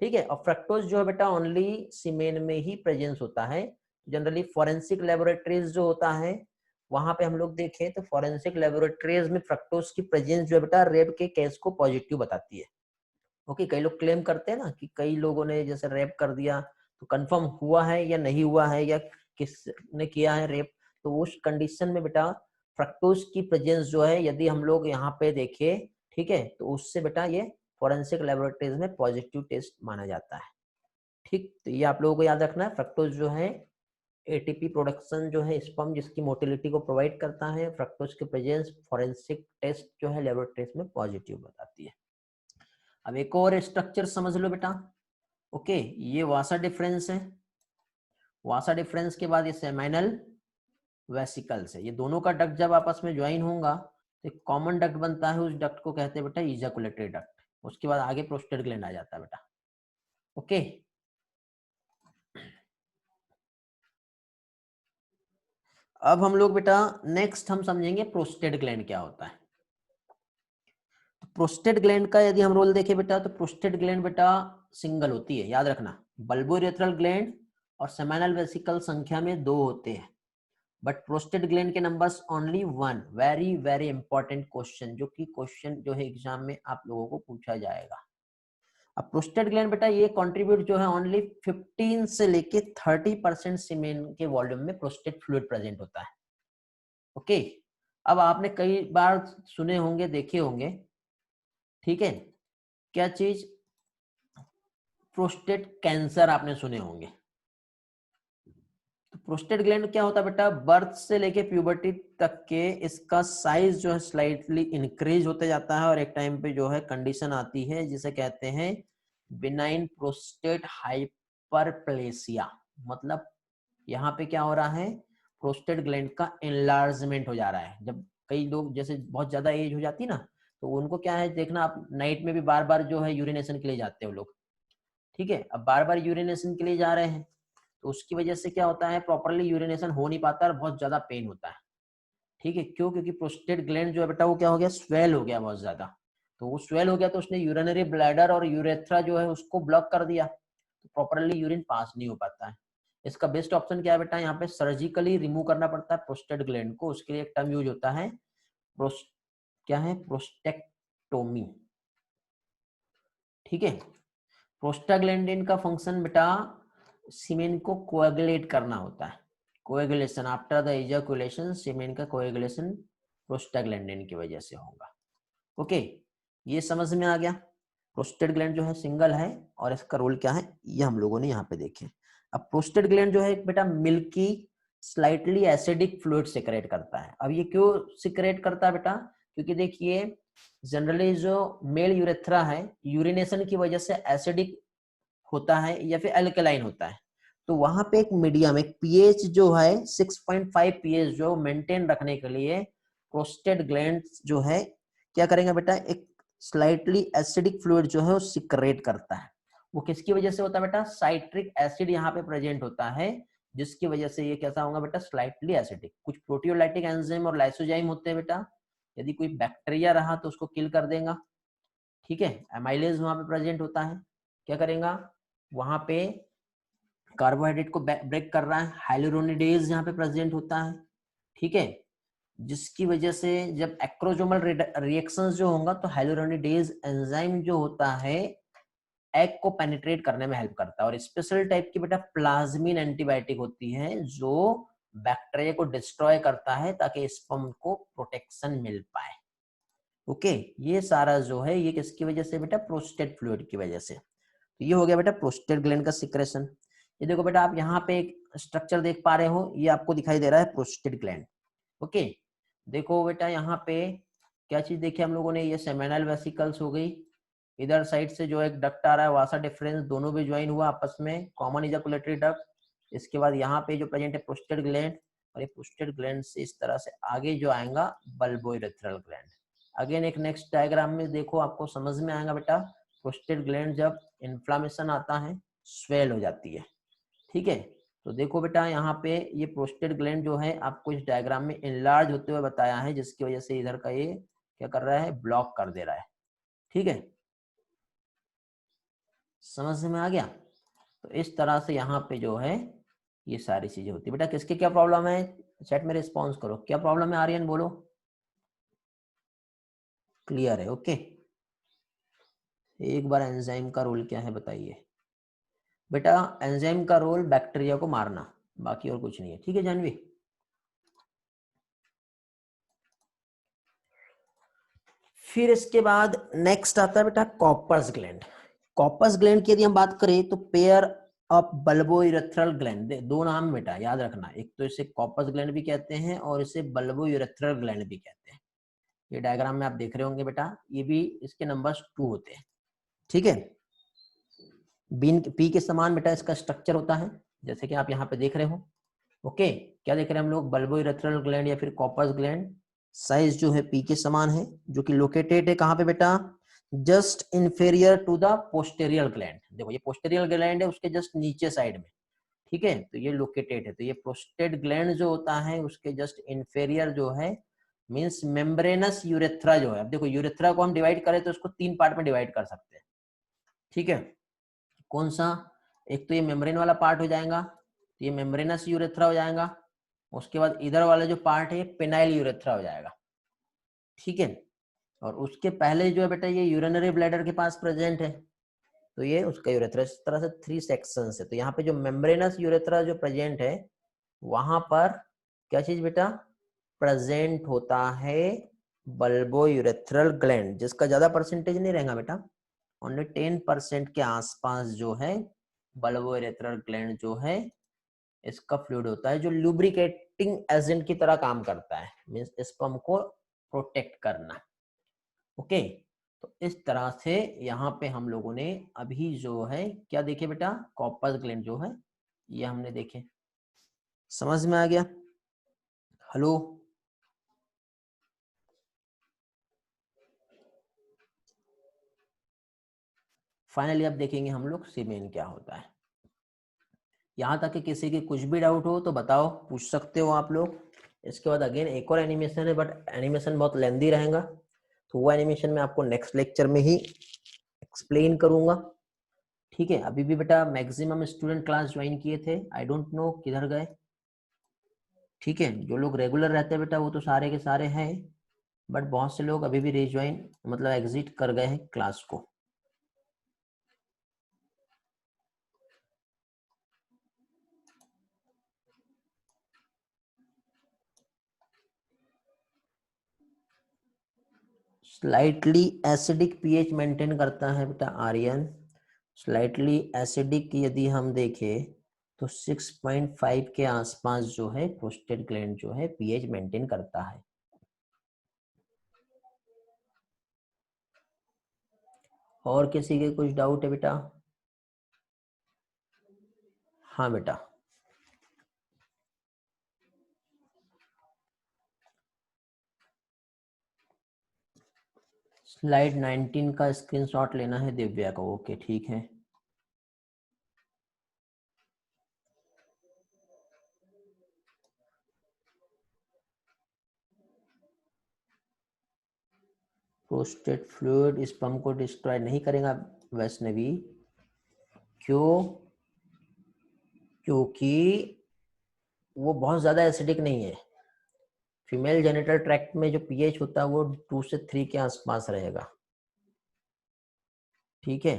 ठीक है, और फ्रक्टोज जो है बेटा ओनली सीमेन में ही प्रेजेंस होता है। जनरली फॉरेंसिक लेबोरेटरीज जो होता है वहां पे हम लोग देखें तो फॉरेंसिक लेबोरेटरीज में फ्रक्टोज की प्रेजेंस जो है बेटा रेप के केस को पॉजिटिव बताती है। ओके, कई लोग क्लेम करते हैं ना कि कई लोगों ने जैसे रेप कर दिया, तो कंफर्म हुआ है या नहीं हुआ है, या किसने किया है रेप, तो उस कंडीशन में बेटा फ्रक्टोज की प्रेजेंस जो है यदि हम लोग यहाँ पे देखें, ठीक है, तो उससे बेटा ये फॉरेंसिक लेबोरेटरीज में पॉजिटिव टेस्ट माना जाता है। ठीक, तो ये आप लोगों को याद रखना है। फ्रक्टोज जो है एटीपी प्रोडक्शन जो है स्पर्म जिसकी मोटिलिटी को प्रोवाइड करता है। फ्रक्टोज के प्रेजेंस फॉरेंसिक टेस्ट जो है लेबोरेटरी में पॉजिटिव बताती है। अब एक और स्ट्रक्चर समझ लो बेटा। ओके, ये वासा डिफरेंस है। वासा डिफरेंस के बाद ये सेमाइनल वेसिकल्स है। ये दोनों का डक्ट जब आपस में ज्वाइन होगा तो एक कॉमन डक्ट बनता है। उस डक्ट को कहते हैं बेटा इजैकुलेटरी डक्ट। उसके बाद आगे प्रोस्टेट ग्लैंड आ जाता है बेटा। ओके, अब हम लोग बेटा नेक्स्ट हम समझेंगे प्रोस्टेट ग्लैंड क्या होता है। तो प्रोस्टेट ग्लैंड का यदि हम रोल देखें बेटा, तो प्रोस्टेट ग्लैंड बेटा सिंगल होती है, याद रखना। बल्बोरेथ्रल ग्लैंड और सेमाइनल वेसिकल संख्या में 2 होते हैं, बट प्रोस्टेट ग्लैंड के numbers only 1। Very very important question, जो कि क्वेश्चन जो है एग्जाम में आप लोगों को पूछा जाएगा। अब प्रोस्टेट ग्लैंड बेटा ये कंट्रीब्यूट जो है ओनली 15 से लेके 30% सीमेन के वॉल्यूम में प्रोस्टेट फ्लूइड प्रेजेंट होता है। ओके, अब आपने कई बार सुने होंगे, देखे होंगे, ठीक है, क्या चीज, प्रोस्टेट कैंसर आपने सुने होंगे। तो प्रोस्टेट ग्लैंड क्या होता है बेटा, बर्थ से लेके प्यूबर्टी तक के इसका साइज जो है स्लाइटली इंक्रीज होते जाता है और एक टाइम पे जो है कंडीशन आती है जिसे कहते हैं बिनाइन प्रोस्टेट हाइपरप्लेसिया। मतलब यहाँ पे क्या हो रहा है, प्रोस्टेट ग्लैंड का एनलार्जमेंट हो जा रहा है। जब कई लोग जैसे बहुत ज्यादा एज हो जाती है ना, तो उनको क्या है देखना, आप नाइट में भी बार बार जो है यूरिनेशन के लिए जाते हो लोग, ठीक है। अब बार बार यूरिनेशन के लिए जा रहे हैं तो उसकी वजह से क्या होता है, प्रॉपरली यूरिनेशन हो नहीं पाता और बहुत ज्यादा पेन होता है, ठीक है। क्यों? क्योंकि प्रोस्टेट ग्लैंड जो है बेटा वो क्या हो गया, स्वेल हो गया बहुत ज्यादा। तो वो स्वेल हो गया तो उसने यूरिनरी ब्लैडर और यूरेथ्रा जो है उसको ब्लॉक कर दिया, तो प्रॉपरली यूरिन पास नहीं हो पाता है। इसका बेस्ट ऑप्शन क्या है बेटा, यहाँ पे सर्जिकली रिमूव करना पड़ता है प्रोस्टेट ग्लैंड को। उसके लिए एक टर्म यूज होता है क्या है, प्रोस्टेक्टोमी, ठीक है। प्रोस्टाग्लैंडिन का फंक्शन बेटा सीमेन को कोएगुलेट करना होता है। कोएगुलेशन आफ्टर द इजैकुलेशन, सीमेन का कोएगुलेशन प्रोस्टाग्लैंडिन की वजह से होगा। ओके, ये समझ में आ गया। प्रोस्टेट ग्लैंड जो है सिंगल है और इसका रोल क्या है ये हम लोगों ने यहाँ पे देखे। अब प्रोस्टेट ग्लैंड जो है बेटा milky slightly acidic fluid secrete करता है। अब ये क्यों सिक्रेट करता है बेटा, क्योंकि देखिए जनरली जो मेल यूरेथ्रा है यूरिनेशन की वजह से एसिडिक होता है या फिर अल्कलाइन होता है, तो वहां पे एक मीडियम, एक पीएच जो है 6.5 पीएच जो मेंटेन रखने के लिए प्रोस्टेट ग्लैंड जो है क्या करेंगे बेटा, एक स्लाइटली एसिडिक फ्लूइड जो है वो सिक्रेट करता है। वो किसकी वजह से होता है बेटा, साइट्रिक एसिड यहाँ पे प्रेजेंट होता है, जिसकी वजह से ये कैसा होगा बेटा, स्लाइटली एसिडिक। कुछ प्रोटियोलाइटिक एंजाइम और लाइसोजाइम होते हैं बेटा, यदि कोई बैक्टीरिया रहा तो उसको किल कर देगा, ठीक है। एमाइलेज वहां पे प्रेजेंट होता है, क्या करेगा, वहां पे कार्बोहाइड्रेट को ब्रेक कर रहा है। हाइलुरोनिडेज यहाँ पे प्रेजेंट होता है, ठीक है, जिसकी वजह से जब एक्रोजोमल रिएक्शंस जो होगा तो हाइलुरोनिडेज एंजाइम जो होता है एग को पेनिट्रेट करने में हेल्प करता है। और स्पेशल टाइप की बेटा प्लाज्मिन एंटीबायोटिक होती है जो बैक्टीरिया को डिस्ट्रॉय करता है ताकि स्पर्म को प्रोटेक्शन मिल पाए। ओके, ये सारा जो है ये किसकी वजह से बेटा, प्रोस्टेट फ्लूइड की वजह से। तो ये हो गया बेटा प्रोस्टेट ग्लैंड का सिक्रेशन। ये देखो बेटा आप यहाँ पे एक स्ट्रक्चर देख पा रहे हो, ये आपको दिखाई दे रहा है प्रोस्टेट ग्लैंड। ओके, देखो बेटा यहाँ पे क्या चीज देखी हम लोगों ने, ये सेमिनल वेसिकल्स हो गई, इधर साइड से जो एक डक्ट आ रहा है वासा डिफरेंस, दोनों भी ज्वाइन हुआ आपस में, कॉमन इजैकुलेटरी डक्ट। इसके बाद यहाँ पे जो प्रेजेंट है प्रोस्टेट ग्लैंड, और ये प्रोस्टेट ग्लैंड से इस तरह से आगे जो आएगा बल्बोइरेथ्रल ग्लैंड। अगेन एक नेक्स्ट डायग्राम में देखो आपको समझ में आएगा बेटा, प्रोस्टेट ग्लैंड जब इन्फ्लामेशन आता है स्वेल हो जाती है, ठीक है। तो देखो बेटा यहाँ पे ये प्रोस्टेट ग्लैंड जो है आपको इस डायग्राम में इनलार्ज होते हुए बताया है, जिसकी वजह से इधर का ये क्या कर रहा है, ब्लॉक कर दे रहा है, ठीक है। समझ में आ गया। तो इस तरह से यहाँ पे जो है ये सारी चीजें होती है बेटा। किसके क्या प्रॉब्लम है, चैट में रिस्पॉन्स करो, क्या प्रॉब्लम है आर्यन, बोलो। क्लियर है, ओके। एक बार एंजाइम का रोल क्या है बताइए बेटा। एंजाइम का रोल बैक्टीरिया को मारना, बाकी और कुछ नहीं है, ठीक है जानवी। फिर इसके बाद नेक्स्ट आता है बेटा कॉपर्स ग्लैंड। कॉपर्स ग्लैंड की यदि हम बात करें तो पेयर अब बल्बोयूरेथ्रल ग्लैंड, दो नाम बेटा याद रखना, एक तो इसे कॉर्पस ग्लैंड भी कहते हैं और इसे बल्बोयूरेथ्रल ग्लैंड भी कहते हैं। ये डायग्राम में आप देख रहे होंगे बेटा, ये भी इसके नंबर्स 2 होते हैं, ठीक है। बीन पी के समान बेटा इसका स्ट्रक्चर होता है, जैसे कि आप यहाँ पे देख रहे हो। ओके, क्या देख रहे हैं हम लोग, बल्बोयूरेथ्रल ग्लैंड या फिर कॉर्पस ग्लैंड। साइज जो है पी के समान है, जो कि लोकेटेड है कहाँ पे बेटा, just inferior to the posterior gland. देखो ये पोस्टेरियल ग्लैंड है, उसके जस्ट नीचे साइड में, ठीक है। तो ये लोकेटेड है, तो ये प्रोस्टेट ग्लैंड जो होता है उसके जस्ट इंफेरियर जो है, मींस मेम्ब्रेनस यूरेथ्रा जो है। अब देखो यूरेथ्रा को हम डिवाइड करें तो उसको 3 पार्ट में डिवाइड कर सकते हैं, ठीक है। कौन सा, एक तो ये मेम्ब्रेन वाला पार्ट हो जाएगा, तो ये मेम्ब्रेनस यूरेथ्रा हो जाएगा। उसके बाद इधर वाला जो पार्ट है पेनाइल यूरेथ्रा हो जाएगा, ठीक है। और उसके पहले जो है बेटा ये यूरिनरी ब्लैडर के पास प्रेजेंट है, तो ये उसका यूरेथ्रा। इस तरह से 3 सेक्शंस है। तो यहाँ पे जो मेम्ब्रेनस यूरेथ्रा जो प्रेजेंट है, वहां पर क्या चीज बेटा प्रेजेंट होता है, बल्बोयूरेथ्रल ग्लैंड, जिसका ज्यादा परसेंटेज नहीं रहेगा बेटा, ओनली 10% के आसपास जो है बल्बोयूरेथ्रल ग्लैंड जो है इसका फ्लूइड होता है, जो लुब्रिकेटिंग एजेंट की तरह काम करता है, मींस स्पर्म को प्रोटेक्ट करना। ओके, तो इस तरह से यहाँ पे हम लोगों ने अभी जो है क्या देखे बेटा, कॉर्पस ग्लैंड जो है ये हमने देखे। समझ में आ गया? हेलो, फाइनली अब देखेंगे हम लोग सीमेन क्या होता है। यहाँ तक कि किसी की कुछ भी डाउट हो तो बताओ, पूछ सकते हो आप लोग। इसके बाद अगेन एक और एनिमेशन है, बट एनिमेशन बहुत लेंदी रहेगा, तो वो एनिमेशन मैं आपको नेक्स्ट लेक्चर में ही एक्सप्लेन करूंगा, ठीक है। अभी भी बेटा मैक्सिमम स्टूडेंट क्लास ज्वाइन किए थे, आई डोंट नो किधर गए, ठीक है। जो लोग रेगुलर रहते हैं बेटा वो तो सारे के सारे हैं, बट बहुत से लोग अभी भी रीज्वाइन मतलब एग्जिट कर गए हैं क्लास को। स्लाइटली एसिडिक पीएच मेंटेन करता है बेटा आर्यन। स्लाइटली एसिडिक यदि हम देखें तो 6.5 के आसपास जो है प्रोस्टेट ग्लैंड जो है पीएच मेंटेन करता है। और किसी के कुछ डाउट है बेटा? हाँ बेटा, स्लाइड 19 का स्क्रीनशॉट लेना है दिव्या को, ओके ठीक है। प्रोस्टेट फ्लूइड स्पर्म को डिस्ट्रॉय नहीं करेगा वैष्णवी, क्यों? क्योंकि वो बहुत ज्यादा एसिडिक नहीं है। फीमेल जेनिटल ट्रैक्ट में जो पीएच होता है वो 2 से 3 के आसपास रहेगा, ठीक है।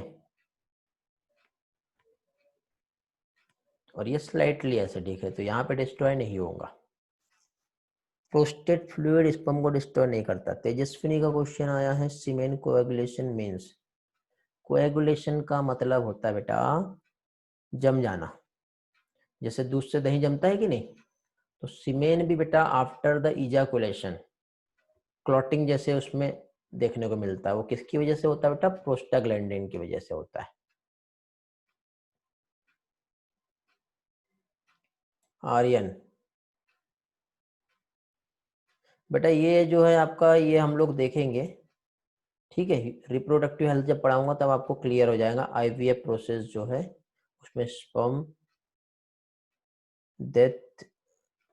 और ये स्लाइटली एसिडिक है, तो यहाँ पे डिस्ट्रॉय नहीं होगा। प्रोस्टेट फ्लूइड स्पर्म को डिस्ट्रॉय नहीं करता। तेजस्विनी का क्वेश्चन आया है, सीमेन कोएगुलेशन मींस, कोएगुलेशन का मतलब होता है बेटा जम जाना, जैसे दूध से दही जमता है कि नहीं, तो सीमेन भी बेटा आफ्टर द इजाकुलेशन क्लॉटिंग जैसे उसमें देखने को मिलता है। वो किसकी वजह से होता है बेटा, प्रोस्टाग्लैंडिन की वजह से होता है। आर्यन बेटा ये जो है आपका, ये हम लोग देखेंगे, ठीक है। रिप्रोडक्टिव हेल्थ जब पढ़ाऊंगा तब आपको क्लियर हो जाएगा। आईवीएफ प्रोसेस जो है उसमें स्पर्म डेथ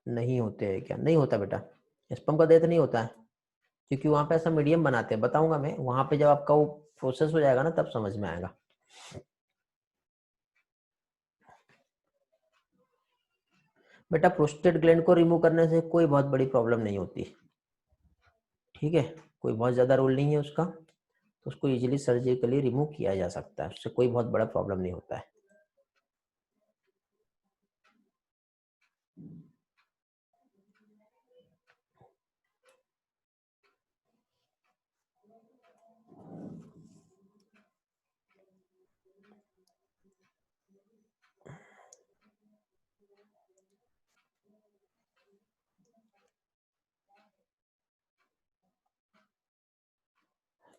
नहीं होते हैं क्या? नहीं होता बेटा, स्पर्म का डेथ नहीं होता है, क्योंकि वहां पे ऐसा मीडियम बनाते हैं, बताऊंगा मैं वहां पे जब आपका वो प्रोसेस हो जाएगा ना तब समझ में आएगा। बेटा प्रोस्टेट ग्लैंड को रिमूव करने से कोई बहुत बड़ी प्रॉब्लम नहीं होती, ठीक है। कोई बहुत ज्यादा रोल नहीं है उसका, तो उसको इजीली सर्जिकली रिमूव किया जा सकता है, उससे कोई बहुत बड़ा प्रॉब्लम नहीं होता है।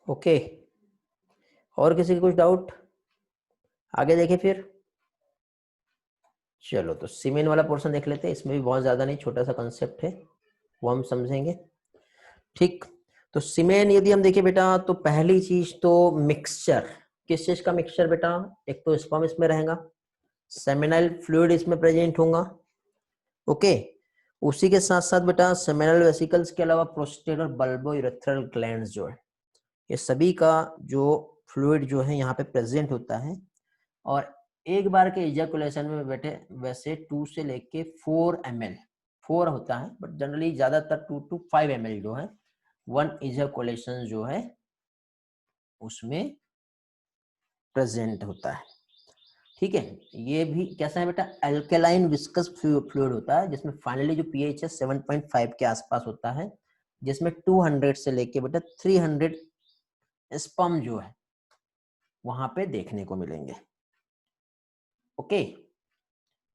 ओके, और किसी को कुछ डाउट? आगे देखें फिर। चलो तो सीमेन वाला पोर्शन देख लेते हैं, इसमें भी बहुत ज्यादा नहीं, छोटा सा कंसेप्ट है, वो हम समझेंगे। ठीक, तो सीमेन यदि हम देखें बेटा, तो पहली चीज तो मिक्सचर, किस चीज का मिक्सचर बेटा? एक तो स्पर्म इसमें रहेगा, सेमिनल फ्लूइड इसमें प्रेजेंट होगा। ओके, उसी के साथ साथ बेटा सेमिनल वेसिकल्स के अलावा प्रोस्टेट और बल्बो यूरेथ्रल ग्लैंड्स जो है, ये सभी का जो फ्लूइड जो है यहाँ पे प्रेजेंट होता है। और एक बार के इजैकुलेशन में बेटे वैसे 2 से लेके 4 ml, 4 होता है बट जनरली ज्यादातर 2 to 5 ml जो है 1 इजैकुलेशन जो है उसमें प्रेजेंट होता है। ठीक है, ये भी कैसा है बेटा? अल्कलाइन विस्कस फ्लूइड होता है, जिसमें फाइनली जो पीएच है 7.5 के आसपास होता है, जिसमें 200 से लेके बेटा 300 स्पर्म जो है वहां पे देखने को मिलेंगे। ओके,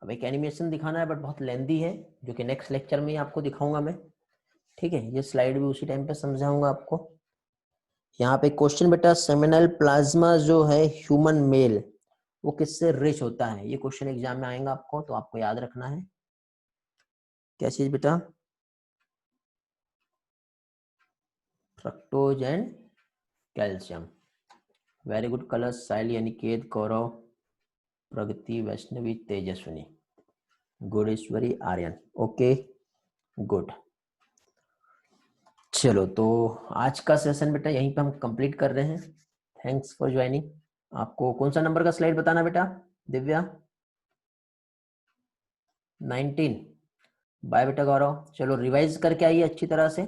अब एक एनिमेशन दिखाना है बट बहुत लेंदी है, जो कि नेक्स्ट लेक्चर में ही आपको दिखाऊंगा मैं। ठीक है, ये स्लाइड भी उसी टाइम पे समझाऊंगा आपको। यहाँ पे क्वेश्चन बेटा, सेमिनल प्लाज्मा जो है ह्यूमन मेल वो किससे रिच होता है? ये क्वेश्चन एग्जाम में आएगा आपको, तो आपको याद रखना है। क्या चीज बेटा? Fructose and calcium. Very good colours, Saili, Aniket, Gaurav, Pragati, Vaishnavi, Tejaswini, Gudeshwari, Aryan. Okay good. चलो तो आज का सेशन बेटा यहीं पे हम कंप्लीट कर रहे हैं। Thanks for joining. आपको कौन सा नंबर का स्लाइड बताना बेटा? दिव्या 19। बाय बेटा गौरव, चलो रिवाइज करके आइए अच्छी तरह से।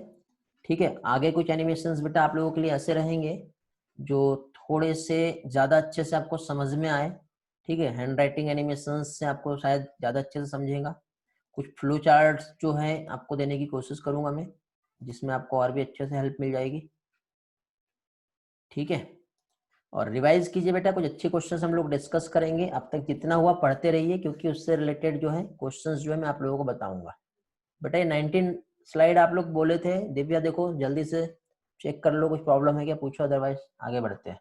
ठीक है, आगे कुछ एनिमेशंस बेटा आप लोगों के लिए ऐसे रहेंगे जो थोड़े से ज्यादा अच्छे से आपको समझ में आए। ठीक है, हैंड राइटिंग एनिमेशंस से आपको शायद ज्यादा अच्छे से समझेगा। कुछ फ्लो चार्ट्स जो है आपको देने की कोशिश करूंगा मैं, जिसमें आपको और भी अच्छे से हेल्प मिल जाएगी। ठीक है, और रिवाइज कीजिए बेटा, कुछ अच्छे क्वेश्चंस हम लोग डिस्कस करेंगे। अब तक जितना हुआ पढ़ते रहिए, क्योंकि उससे रिलेटेड जो है क्वेश्चंस जो है मैं आप लोगों को बताऊंगा। बेटा ये 19 स्लाइड आप लोग बोले थे, दिव्या देखो जल्दी से चेक कर लो, कुछ प्रॉब्लम है क्या पूछो, अदरवाइज आगे बढ़ते हैं।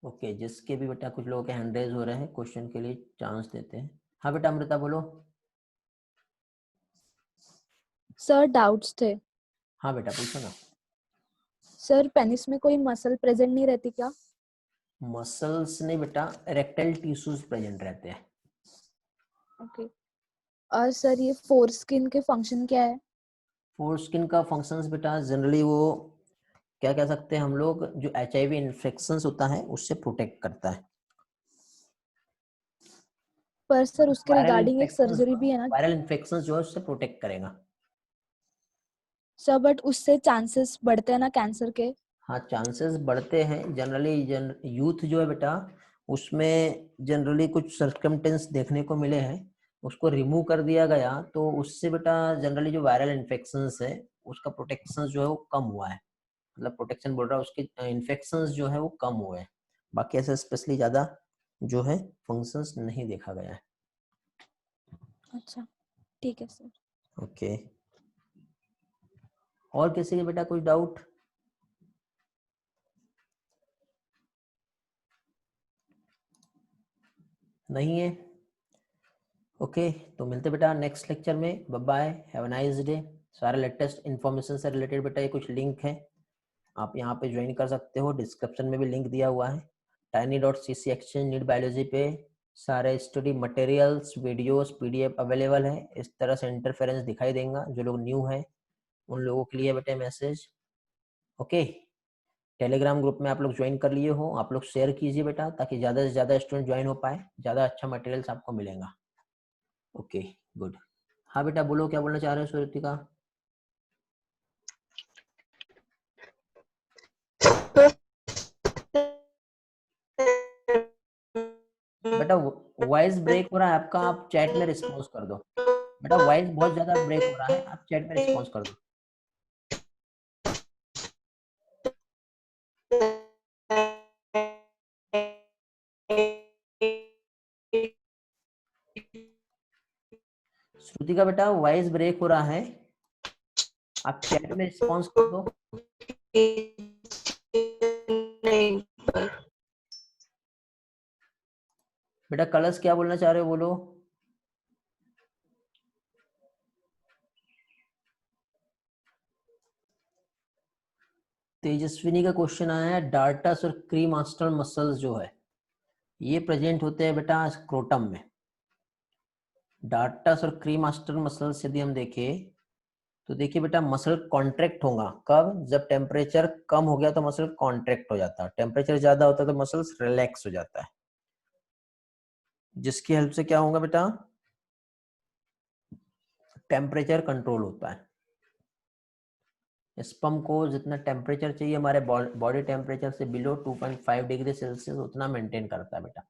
ओके, जिसके भी बेटा कुछ लोगों के हैंड रेज हो रहे हैं, क्वेश्चन के लिए चांस देते हैं। हाँ बेटा अमृता बोलो। सर डाउट्स थे। हाँ बेटा पूछो ना। सर पेनिस में कोई मसल प्रेजेंट नहीं रहती क्या? मसल्स नहीं बेटा, इरेक्टाइल टिश्यूज प्रेजेंट रहते हैं। ओके। और सर ये फोर स्किन के फंक्शन क्या है? फोर स्किन का फंक्शंस बेटा जनरली वो क्या कह सकते हैं हम लोग, जो HIV इन्फेक्शन होता है उससे प्रोटेक्ट करता है। पर सर उसके वायरल रिगार्डिंग एक इन्फेक्शन, सर्जरी भी है ना? वायरल इन्फेक्शन जो है उससे प्रोटेक्ट करेगा। सर बट उससे चांसेस बढ़ते हैं ना कैंसर के? हाँ चांसेस बढ़ते हैं जनरली, यूथ जो है बेटा उसमें जनरली कुछ सर्कमटेंस देखने को मिले हैं, उसको रिमूव कर दिया गया तो उससे बेटा जनरली जो वायरल इन्फेक्शंस है उसका प्रोटेक्शन जो है वो कम हुआ है। मतलब प्रोटेक्शन बोल रहा है, उसके इन्फेक्शंस जो है वो कम हुए हैं। बाकी ऐसे स्पेशली ज्यादा जो है फंक्शंस नहीं देखा गया है। अच्छा ठीक है सर। ओके, और किसी के बेटा कुछ डाउट? नहीं है? ओके, तो मिलते बेटा नेक्स्ट लेक्चर में। Bye bye, have a nice day. सारे लेटेस्ट इन्फॉर्मेशन से रिलेटेड बेटा ये कुछ लिंक है, आप यहाँ पे ज्वाइन कर सकते हो, डिस्क्रिप्शन में भी लिंक दिया हुआ है। tiny.cc एक्सचेंज नीट बायोलॉजी पे सारे study materials, videos, PDF available है। इस तरह से इंटरफेरेंस दिखाई देगा, जो लोग न्यू है उन लोगों के लिए बेटा मैसेज। ओके, टेलीग्राम ग्रुप में आप लोग ज्वाइन कर लिए हो, आप लोग शेयर कीजिए बेटा, ताकि ज़्यादा से ज़्यादा स्टूडेंट ज्वाइन हो पाए, ज़्यादा अच्छा मटेरियल्स आपको मिलेगा। Okay good. हाँ बेटा बोलो, क्या बोलना चाह रहे हो सुरुतिका? बेटा वॉइस ब्रेक हो रहा है आपका, आप चैट में रिस्पॉन्स कर दो। बेटा वॉइस बहुत ज्यादा ब्रेक हो रहा है, आप चैट में रिस्पॉन्स कर दो। श्रुति का बेटा वॉइस ब्रेक हो रहा है। आप चैट में रिस्पॉन्स कर दो। बेटा कलर्स क्या बोलना चाह रहे हो, बोलो। तेजस्विनी का क्वेश्चन आया है, डार्टस और क्रीमास्टर मसल्स जो है ये प्रेजेंट होते हैं बेटा स्क्रोटम में। डार्टस और क्रीमास्टर मसल्स यदि हम देखें तो देखिए बेटा मसल कॉन्ट्रैक्ट होगा कब, जब टेम्परेचर कम हो गया तो मसल कॉन्ट्रैक्ट हो जाता है, टेम्परेचर ज्यादा होता है तो मसल्स रिलैक्स हो जाता है, जिसकी हेल्प से क्या होगा बेटा, टेम्परेचर कंट्रोल होता है। स्पम को जितना टेम्परेचर चाहिए हमारे बॉडी टेम्परेचर से बिलो 2.5 डिग्री सेल्सियस उतना मेंटेन करता है बेटा।